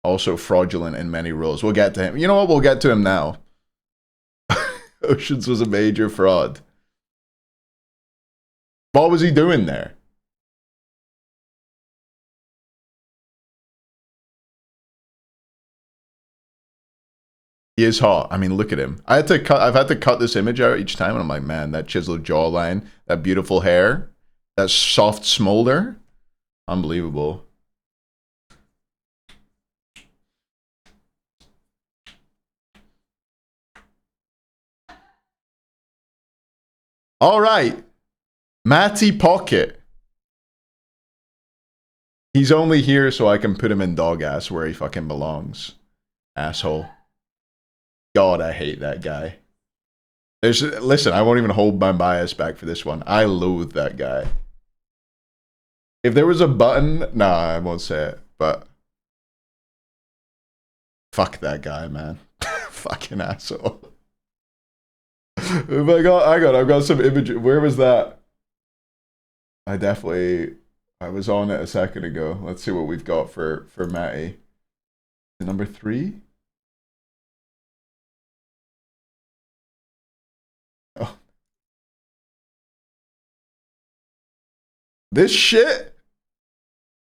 A: Also fraudulent in many roles. We'll get to him. You know what? We'll get to him now. Oceans was a major fraud. What was he doing there? He is hot. I mean, look at him. I've had to cut this image out each time, and I'm like, man, that chiseled jawline, that beautiful hair, that soft smolder, unbelievable. All right, Matty Pocket. He's only here so I can put him in dog ass where he fucking belongs. Asshole. God, I hate that guy. Listen, I won't even hold my bias back for this one. I loathe that guy. If there was a button, nah, I won't say it, but fuck that guy, man. Fucking asshole. Oh my god, I've got some image. Where was that? I was on it a second ago. Let's see what we've got for Matty. Number 3? Oh. This shit?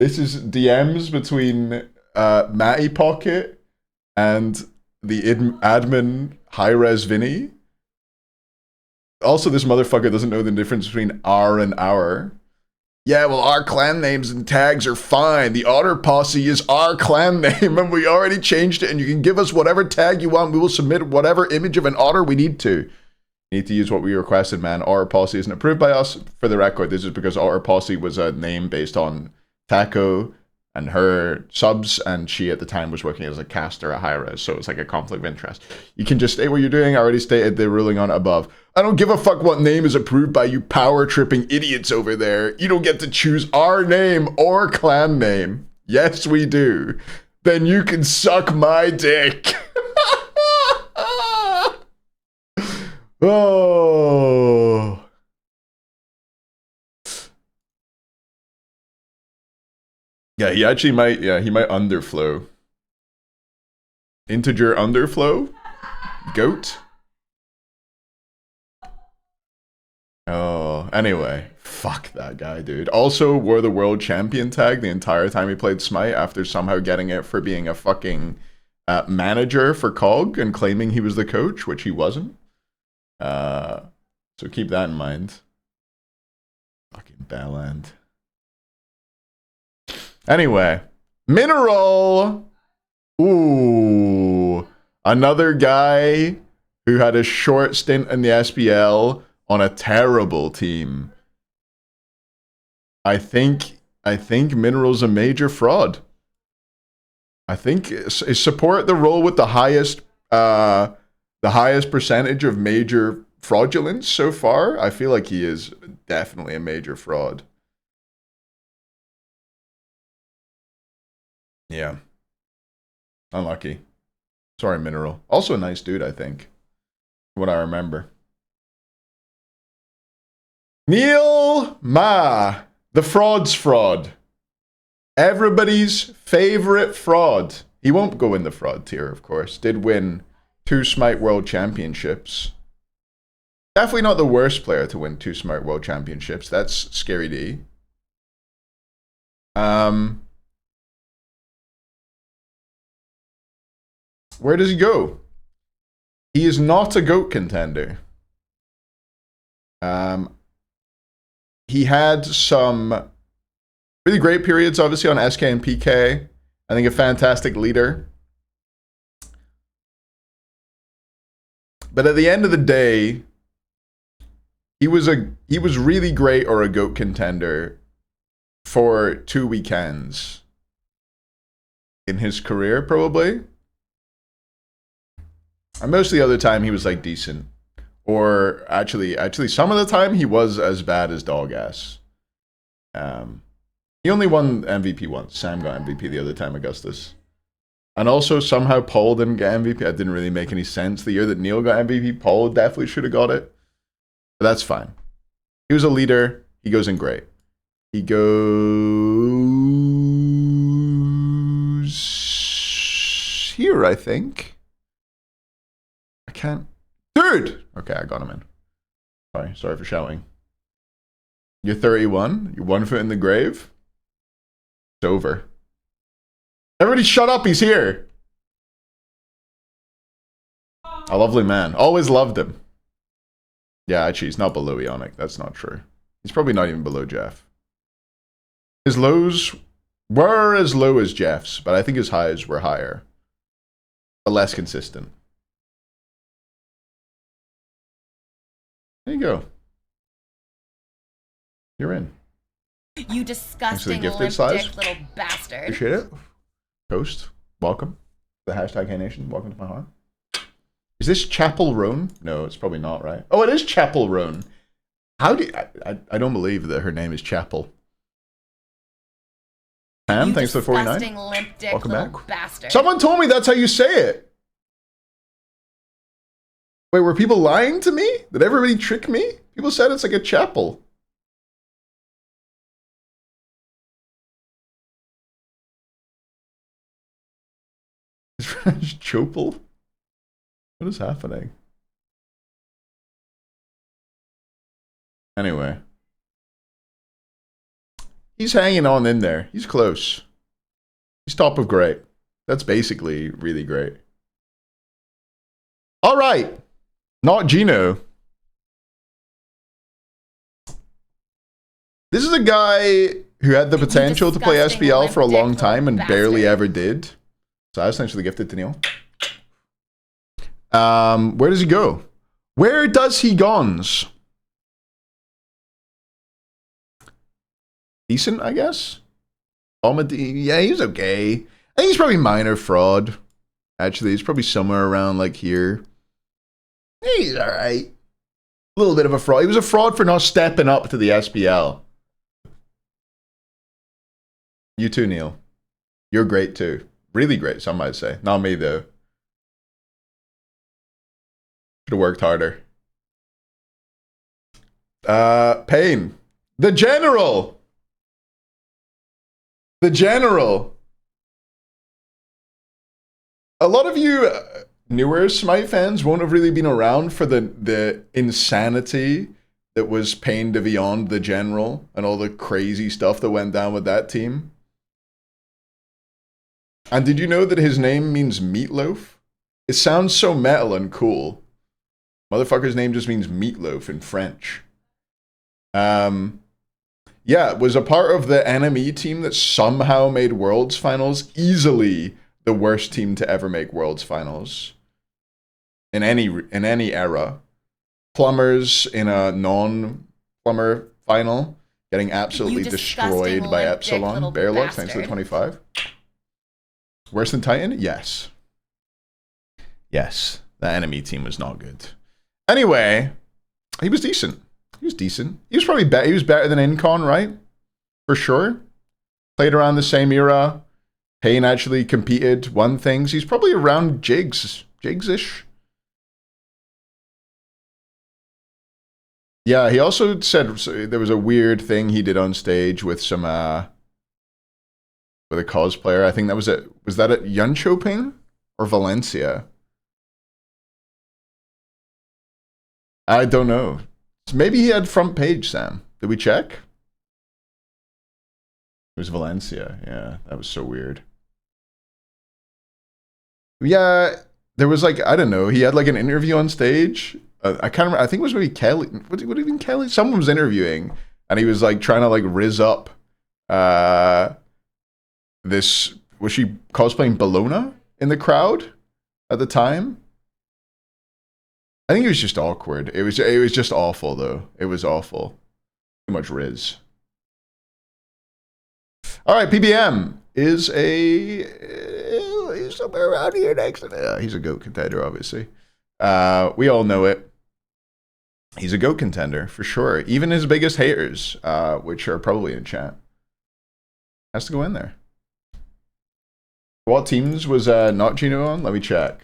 A: This is DMs between Matty Pocket and the admin Hi-Res Vinny. Also, this motherfucker doesn't know the difference between R and our. Yeah, well, our clan names and tags are fine. The Otter Posse is our clan name, and we already changed it, and you can give us whatever tag you want. We will submit whatever image of an otter we need to. You need to use what we requested, man. Otter Posse isn't approved by us. For the record, this is because Otter Posse was a name based on Taco and her subs, and she at the time was working as a caster at Hi-Res, so it's like a conflict of interest. You can just state what you're doing. I already stated the ruling on it above. I don't give a fuck what name is approved by you power-tripping idiots over there. You don't get to choose our name or clan name. Yes, we do. Then you can suck my dick. Oh... Yeah, he actually might, he might underflow. Integer underflow? Goat? Oh, anyway. Fuck that guy, dude. Also wore the world champion tag the entire time he played Smite after somehow getting it for being a fucking manager for COG and claiming he was the coach, which he wasn't. So keep that in mind. Fucking Bellend. Anyway, Mineral. Ooh, another guy who had a short stint in the SPL on a terrible team. I think Mineral's a major fraud. I think support the role with the highest percentage of major fraudulence so far. I feel like he is definitely a major fraud. Yeah. Unlucky. Sorry, Mineral. Also a nice dude, I think. What I remember. Neil Ma. The fraud's fraud. Everybody's favorite fraud. He won't go in the fraud tier, of course. Did win 2 Smite World Championships. Definitely not the worst player to win 2 Smite World Championships. That's Scary D. Where does he go? He is not a GOAT contender. He had some really great periods, obviously, on SK and PK. I think a fantastic leader. But at the end of the day, he was really great or a GOAT contender for 2 weekends in his career, probably. And most of the other time he was like decent. Or actually some of the time he was as bad as dog ass. He only won MVP once. Sam got MVP the other time, Augustus. And also somehow Paul didn't get MVP. That didn't really make any sense. The year that Neil got MVP, Paul definitely should have got it. But that's fine. He was a leader. He goes in great. He goes here, I think. I can't. Dude! Okay, I got him in. Sorry for shouting. You're 31. You're 1 foot in the grave. It's over. Everybody shut up, he's here. A lovely man. Always loved him. Yeah, actually, he's not below Ionic. That's not true. He's probably not even below Jeff. His lows were as low as Jeff's, but I think his highs were higher. But less consistent. There you go. You're in.
B: You disgusting
A: gifted
B: limp
A: size.
B: dick little bastard.
A: Appreciate it. Toast. Welcome. The hashtag Hey Nation. Welcome to my heart. Is this Chapel Roan? No, it's probably not, right? Oh, it is Chapel Roan. How do you, I don't believe that her name is Chapel. Pam, thanks for the 49.
B: Disgusting limp dick
A: Welcome
B: little
A: back.
B: bastard.
A: Someone told me that's how you say it. Wait, were people lying to me? Did everybody trick me? People said it's like a chapel. Chopel? What is happening? Anyway. He's hanging on in there. He's close. He's top of great. That's basically really great. All right. Not Gino. This is a guy who had the potential to play SPL for a long time and barely ever did. So I was essentially gifted to Neil. Where does he go? Where does he gons? Decent, I guess. Yeah, he's okay. I think he's probably minor fraud. Actually, he's probably somewhere around like here. He's alright. A little bit of a fraud. He was a fraud for not stepping up to the SPL. You too, Neil. You're great too. Really great, some might say. Not me, though. Should have worked harder. Payne. The General! The General! A lot of you newer Smite fans won't have really been around for the insanity that was Payne de Viande, the General, and all the crazy stuff that went down with that team. And did you know that his name means meatloaf? It sounds so metal and cool. Motherfucker's name just means meatloaf in French. Yeah, it was a part of the NME team that somehow made Worlds Finals. Easily the worst team to ever make Worlds Finals. In any era. Plumbers in a non-plumber final. Getting absolutely destroyed by Epsilon. Bearluck, thanks to the 25. Worse than Titan? Yes. Yes. The enemy team was not good. Anyway, he was decent. He was decent. He was probably better. He was better than Incon, right? For sure. Played around the same era. Payne actually competed, won things. He's probably around Jigs-ish. Yeah, he also said there was a weird thing he did on stage with some with a cosplayer. I think that was it. Was that at Jönköping or Valencia? I don't know. Maybe he had front page, Sam. Did we check? It was Valencia. Yeah, that was so weird. Yeah, there was like, I don't know. He had like an interview on stage. I can't remember. I think it was maybe Kelly. What even Kelly? Someone was interviewing, and he was like trying to like rizz up. This was she cosplaying Bologna in the crowd at the time? I think it was just awkward. It was just awful though. It was awful. Too much rizz. All right, PBM is he's somewhere around here next to he's a GOAT contender, obviously. We all know it. He's a GOAT contender for sure. Even his biggest haters, which are probably in chat, has to go in there. What teams was not Gino on? Let me check.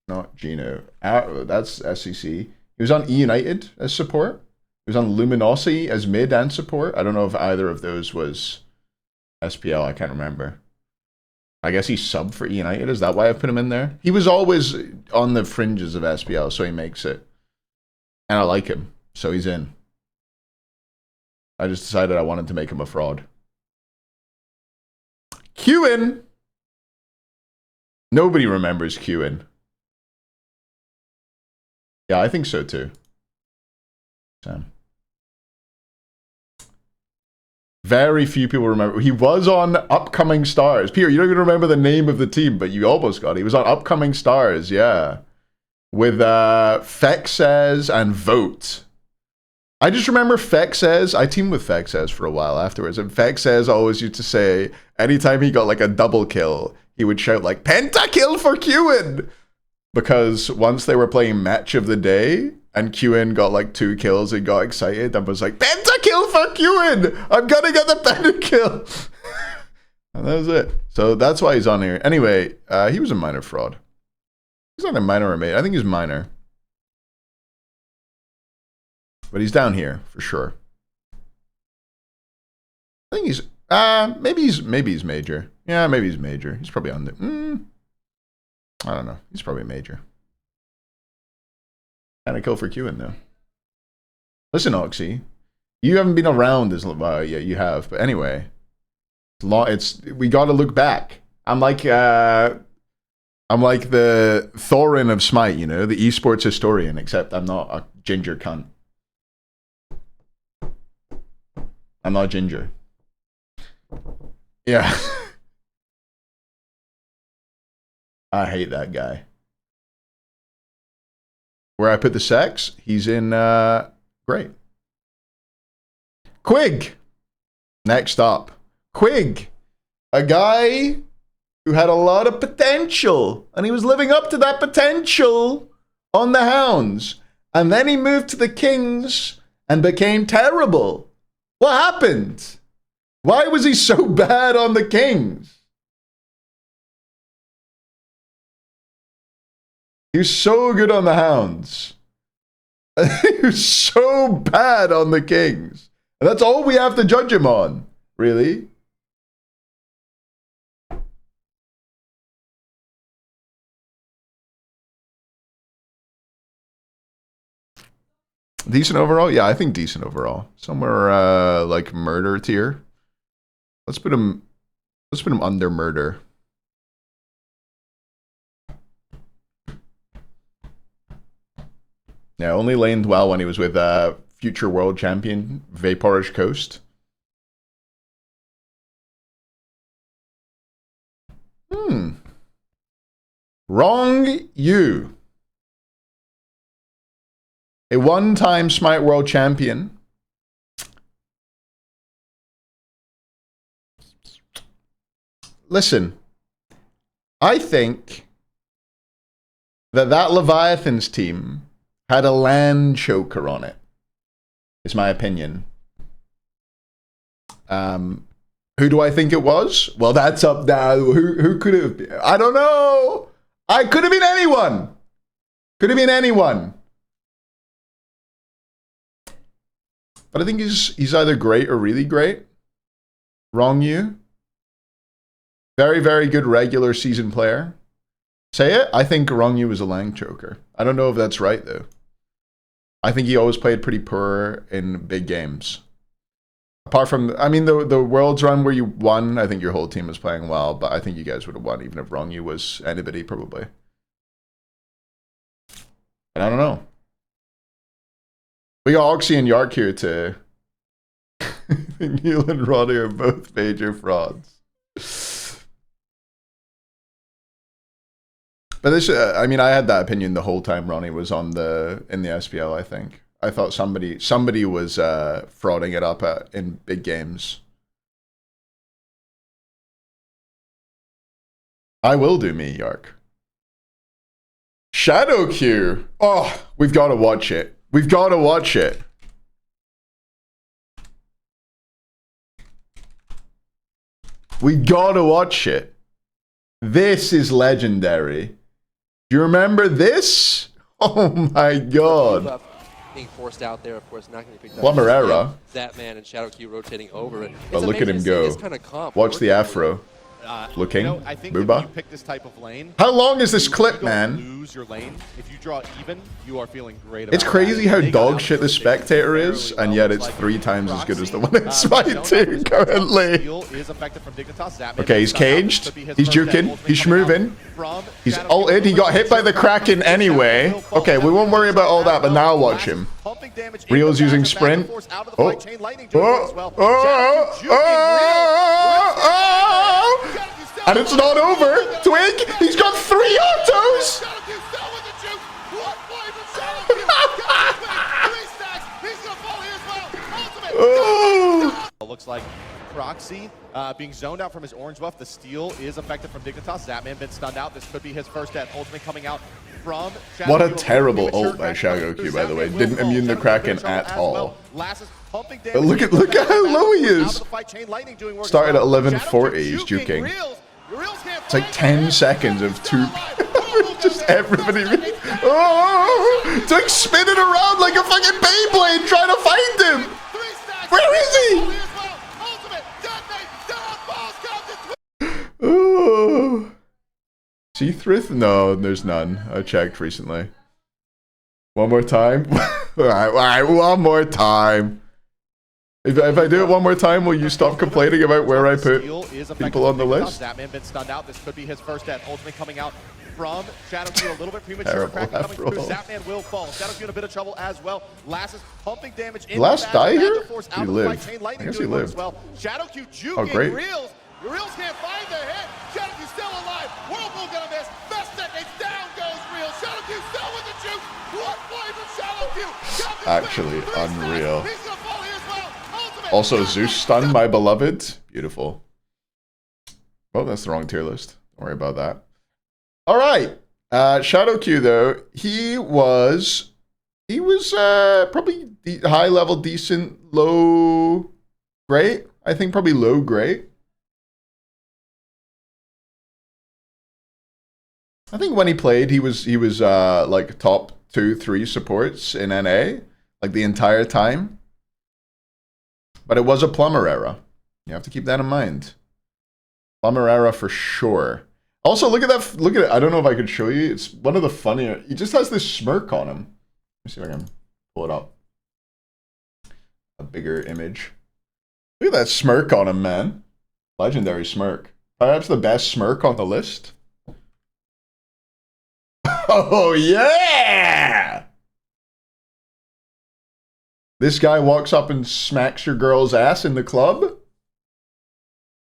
A: Not Gino. That's SEC. He was on E United as support. He was on Luminosity as mid and support. I don't know if either of those was SPL. I can't remember. I guess he subbed for E United. Is that why I put him in there? He was always on the fringes of SPL, so he makes it. And I like him, so he's in. I just decided I wanted to make him a fraud. Qin! Nobody remembers Qin. Yeah, I think so too. Sam. Very few people remember. He was on Upcoming Stars. Peter, you don't even remember the name of the team, but you almost got it. He was on Upcoming Stars, yeah. With Fexes and Vote. I just remember Fexes. I teamed with Fexes for a while afterwards. And Fexes always used to say, anytime he got like a double kill, he would shout like, "Pentakill for Qin!" Because once they were playing Match of the Day, and Qin got like 2 kills and got excited and was like, "Pentakill for Qin! I'm gonna get the pentakill!" And that was it. So that's why he's on here. Anyway, he was a minor fraud. He's either minor or mate. I think he's minor. But he's down here for sure. I think he's maybe he's major. Yeah, maybe he's major. He's probably on the I don't know. He's probably major. And a kill for Qin though. Listen, Oxy, you haven't been around as yeah, you have. But anyway, we got to look back. I'm like the Thorin of Smite, you know, the esports historian. Except I'm not a ginger cunt. I'm not ginger. Yeah. I hate that guy. Where I put the sex, he's in great. Quig. Next up. Quig. A guy who had a lot of potential. And he was living up to that potential on the Hounds. And then he moved to the Kings and became terrible. What happened? Why was he so bad on the Kings? He was so good on the Hounds. He was so bad on the Kings. And that's all we have to judge him on, really. Decent overall? Yeah, I think decent overall. Somewhere like murder tier. Let's put him under murder. Yeah, only laned well when he was with future world champion Vaporish Coast. Wrong you. A one-time Smite world champion. Listen, I think that Leviathan's team had a land choker on it. Is my opinion. Who do I think it was? Well, that's up now. Who could it have been? I don't know. I could have been anyone. Could have been anyone. But I think he's either great or really great. Wrong you. Very, very good regular season player. Say it? I think Wrong you was a lang choker. I don't know if that's right though. I think he always played pretty poor in big games. Apart from, I mean, the Worlds run where you won, I think your whole team was playing well, but I think you guys would have won even if Wrong you was anybody probably. And I don't know. We got Oxy and Yark here too. Neil and Roddy are both major frauds. But this, I mean, I had that opinion the whole time Ronnie was in the SPL, I think. I thought somebody was frauding it up in big games. I will do me, Yark. Shadow Q. Oh, we've got to watch it. We've got to watch it. We got to watch it. This is legendary. Do you remember this? Oh my god.
G: Being forced out there, of course, not going to be picked up.
A: Lamarera.
G: That man and Shadow Q rotating over.
A: But look at him go.
G: Kind of
A: Watch the afro. Looking.
D: You know, I think
A: Booba.
D: if you pick this type of lane,
A: How long is this
D: you
A: clip,
D: don't
A: man?
D: lose your lane. If you draw even, you are feeling great about
A: It's crazy
D: that.
A: how
D: They got
A: dog
D: out
A: shit the
D: first, they
A: spectator
D: did
A: is,
D: fairly
A: and
D: well.
A: yet
D: It's
A: it's
D: like
A: 3 times as good as the one in
D: Proxy,
A: Smite 2 currently.
D: Steal is effective from Dignitas. That may
A: Okay,
D: be
A: he's
D: stunned out. This
A: caged.
D: could be his
A: He's
D: first death.
A: juking.
D: Ultimate
A: He's
D: coming out
A: schmoving.
D: from
A: He's
D: Shadow
A: ulted. He
D: King.
A: got hit by the Kraken anyway. Okay, we won't worry about all that, but now watch him.
D: Pumping damage
A: Reel's
D: in the
A: using
D: back,
A: sprint.
D: force out of the
A: Oh.
D: fight. Chain lightning doing well as
A: Oh.
D: well. Shadow King juking Reels.
A: And it's not over. Twig, he's got 3 autos.
D: Shadow King still with the juke. What play from Shadow King? Got the Twig. 3 stacks. He's gonna fall here as well. Ultimate.
A: Oh.
D: Looks like Proxy being zoned out from his orange buff. The steal is effective from Dignitas. Zatman been stunned out. This could be his first death. Ultimate coming out from Shadow
A: What a
D: Q.
A: terrible
D: Immature
A: ult by
D: Kraken
A: Shadow
D: coming
A: Q,
D: through.
A: by the way.
D: Zatman
A: Didn't
D: will
A: immune the
D: fall. Shadow
A: Kraken
D: Q in
A: at
D: trouble as
A: all.
D: well. Lass is pumping
A: But
D: damage.
A: look at how low he
D: Out of
A: is.
D: the fight. Chain lightning doing work as
A: Started at
D: well.
A: 11:40,
D: Shadow
A: he's
D: Q
A: juking.
D: Reels. Reels can't
A: It's like
D: find
A: 10
D: the
A: seconds
D: hit.
A: of
D: He's
A: 2.
D: still alive.
A: Just everybody. Oh, it's like spinning around like a fucking Beyblade trying to find him. Where is he? Oh. Seathrith? No, there's none. I checked recently. One more time? Alright, one more time. If I do it one more time, will you stop complaining about where I put people on the list?
D: Zatman been stunned out. This could be his first death. Ultimate coming out from Shadow Q a little bit premature.
A: Terrible
D: Kraken coming
A: after
D: through.
A: all.
D: Zatman will fall. Shadow Q in a bit of trouble as well. Lass is pumping damage.
A: Did Lass die here?
D: Force
A: He
D: out of the fight.
A: lived.
D: Chain
A: I
D: lightning
A: guess he
D: doing work as
A: lived.
D: well. Shadow Q juking.
A: Oh, great.
D: Reels. Reels can't find the hit. Shadow Q still alive. Whirlpool gonna miss. Best decade down goes Reels. Shadow Q still with the juke. What play from Shadow Q? Got the
A: Actually,
D: twin. 3
A: unreal.
D: stacks. He's gonna fall here as well. Ultimate.
A: Also, Zeus stunned my beloved. Beautiful. Oh, that's the wrong tier list. Don't worry about that. All right. Shadow Q, though, he was probably high level, decent, low, great. I think probably low, great. I think when he played, he was like top 2, 3 supports in NA, like the entire time. But it was a Plumber era. You have to keep that in mind. Plumber era for sure. Also, look at that. Look at it. I don't know if I could show you. It's one of the funnier. He just has this smirk on him. Let me see if I can pull it up. A bigger image. Look at that smirk on him, man. Legendary smirk. Perhaps the best smirk on the list. Oh, yeah! This guy walks up and smacks your girl's ass in the club?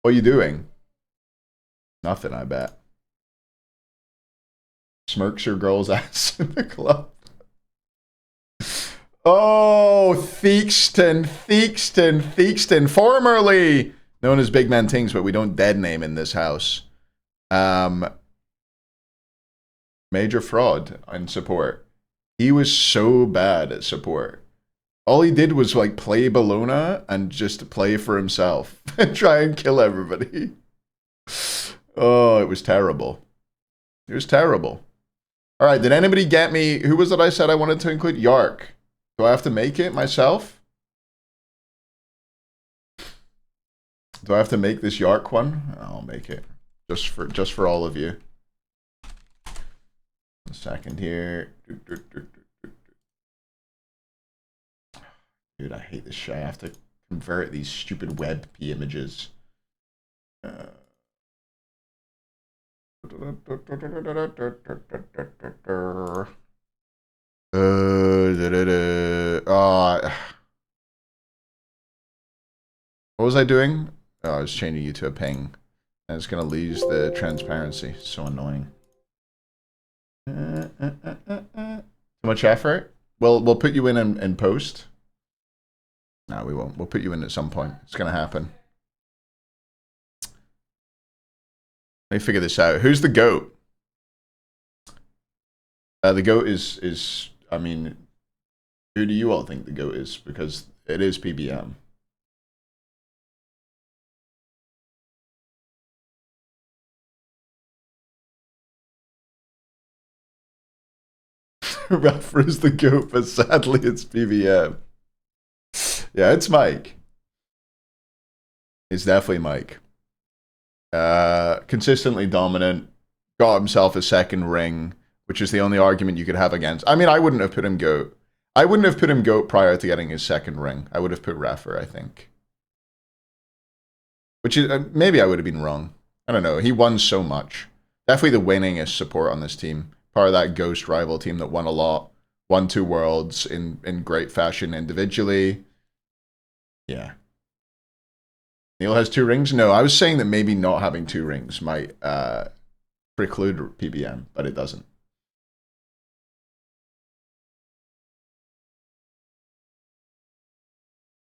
A: What are you doing? Nothing, I bet. Smirks your girl's ass in the club. Oh, Theakston. Formerly known as Big Man Tings, but we don't dead name in this house. Major fraud in support. He was so bad at support. All he did was like play Bellona and just play for himself and try and kill everybody. Oh, it was terrible. It was terrible. All right, did anybody get me? Who was it I said I wanted to include? Yark. Do I have to make it myself? Do I have to make this Yark one? I'll make it just for all of you. A second here. Dude, I hate this shit. I have to convert these stupid WebP images. What was I doing? Oh, I was changing you to a ping. And it's gonna lose the transparency. So annoying. Too much effort? We'll put you in post. No, we won't. We'll put you in at some point. It's gonna happen. Let me figure this out. Who's the GOAT? The GOAT is I mean, who do you all think the GOAT is? Because it is PBM. Rafa is the GOAT, but sadly it's PBM. Yeah, it's Mike. It's definitely Mike. Consistently dominant. Got himself a second ring, which is the only argument you could have against. I mean, I wouldn't have put him GOAT. I wouldn't have put him GOAT prior to getting his second ring. I would have put Raffer, I think. Which is, maybe I would have been wrong. I don't know. He won so much. Definitely the winningest support on this team. Part of that Ghost rival team that won a lot. Won 2 worlds in great fashion individually. Yeah. Neil has 2 rings? No, I was saying that maybe not having 2 rings might preclude PBM, but it doesn't.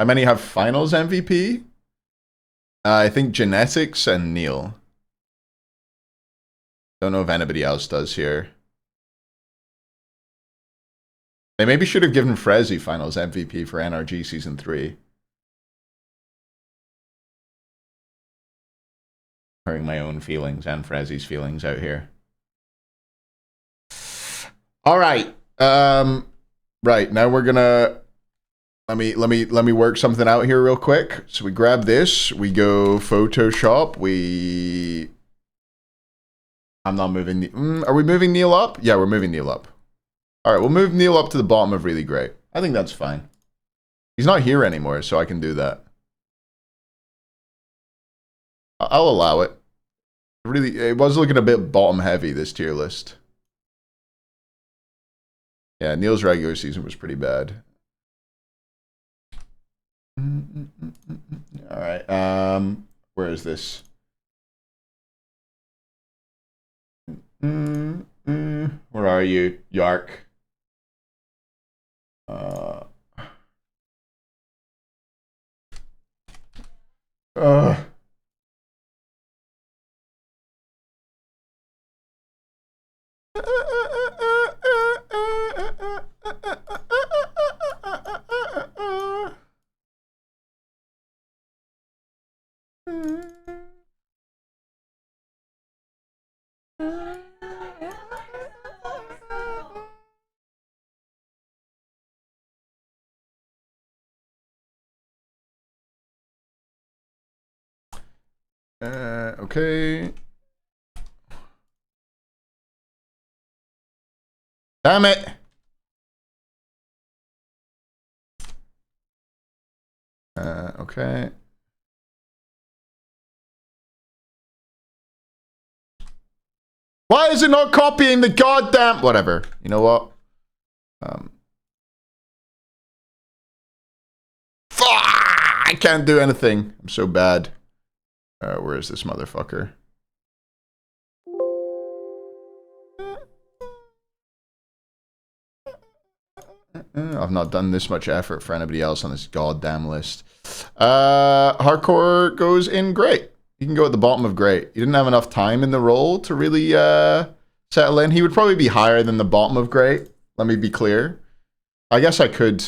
A: How many have finals MVP? I think Genetics and Neil. Don't know if anybody else does here. They maybe should have given Frezzy finals MVP for NRG Season 3. Hurting my own feelings and Frezzy's feelings out here. All right. Right, now we're gonna let me work something out here real quick. So we grab this, we go Photoshop, I'm not moving. Are we moving Neil up? Yeah, we're moving Neil up. All right, we'll move Neil up to the bottom of really great. I think that's fine. He's not here anymore, so I can do that. I'll allow it. Really, it was looking a bit bottom heavy, this tier list. Yeah, Neil's regular season was pretty bad. All right, where is this? Where are you, Yark? Okay. Damn it. Okay. Why is it not copying the goddamn... Whatever. You know what? I can't do anything. I'm so bad. Where is this motherfucker? I've not done this much effort for anybody else on this goddamn list. Hardcore goes in great. You can go at the bottom of great. He didn't have enough time in the role to really settle in. He would probably be higher than the bottom of great. Let me be clear. I guess I could...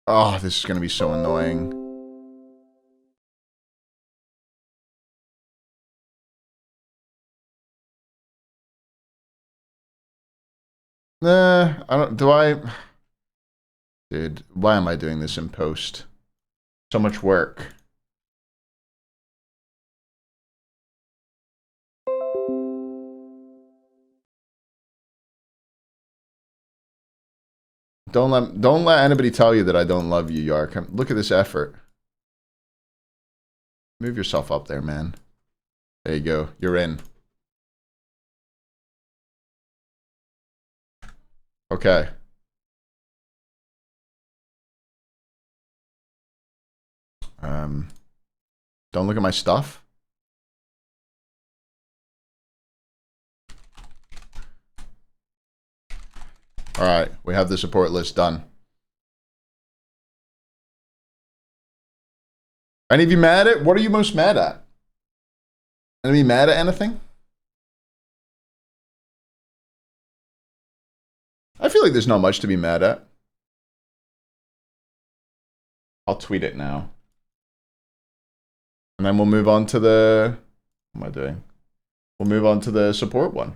A: Oh, this is going to be so annoying. I don't... Do I... Dude, why am I doing this in post? So much work. Don't let anybody tell you that I don't love you, Yark. Look at this effort. Move yourself up there, man. There you go. You're in. Okay. Don't look at my stuff. All right, we have the support list done. Any of you mad at? What are you most mad at? Any of you mad at anything? I feel like there's not much to be mad at. I'll tweet it now. And then we'll move on to the... What am I doing? We'll move on to the support one.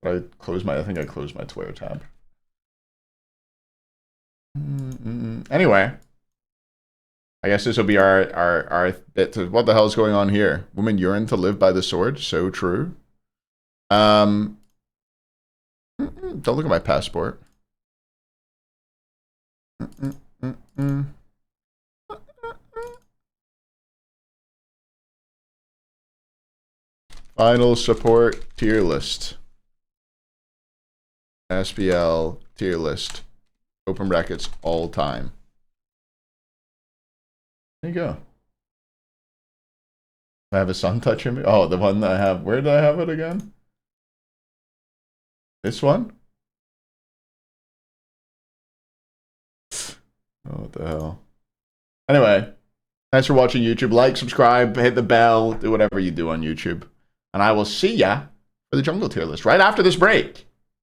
A: I think I closed my Twitter tab. Anyway, I guess this will be our bit to what the hell is going on here. Women yearn to live by the sword. So true. Don't look at my passport. Final support tier list. SPL tier list. Open brackets all time. There you go. I have a sun touching me. Oh, the one that I have. Where did I have it again? This one? Oh, what the hell? Anyway, thanks for watching YouTube. Like, subscribe, hit the bell, do whatever you do on YouTube. And I will see ya for the jungle tier list right after this break.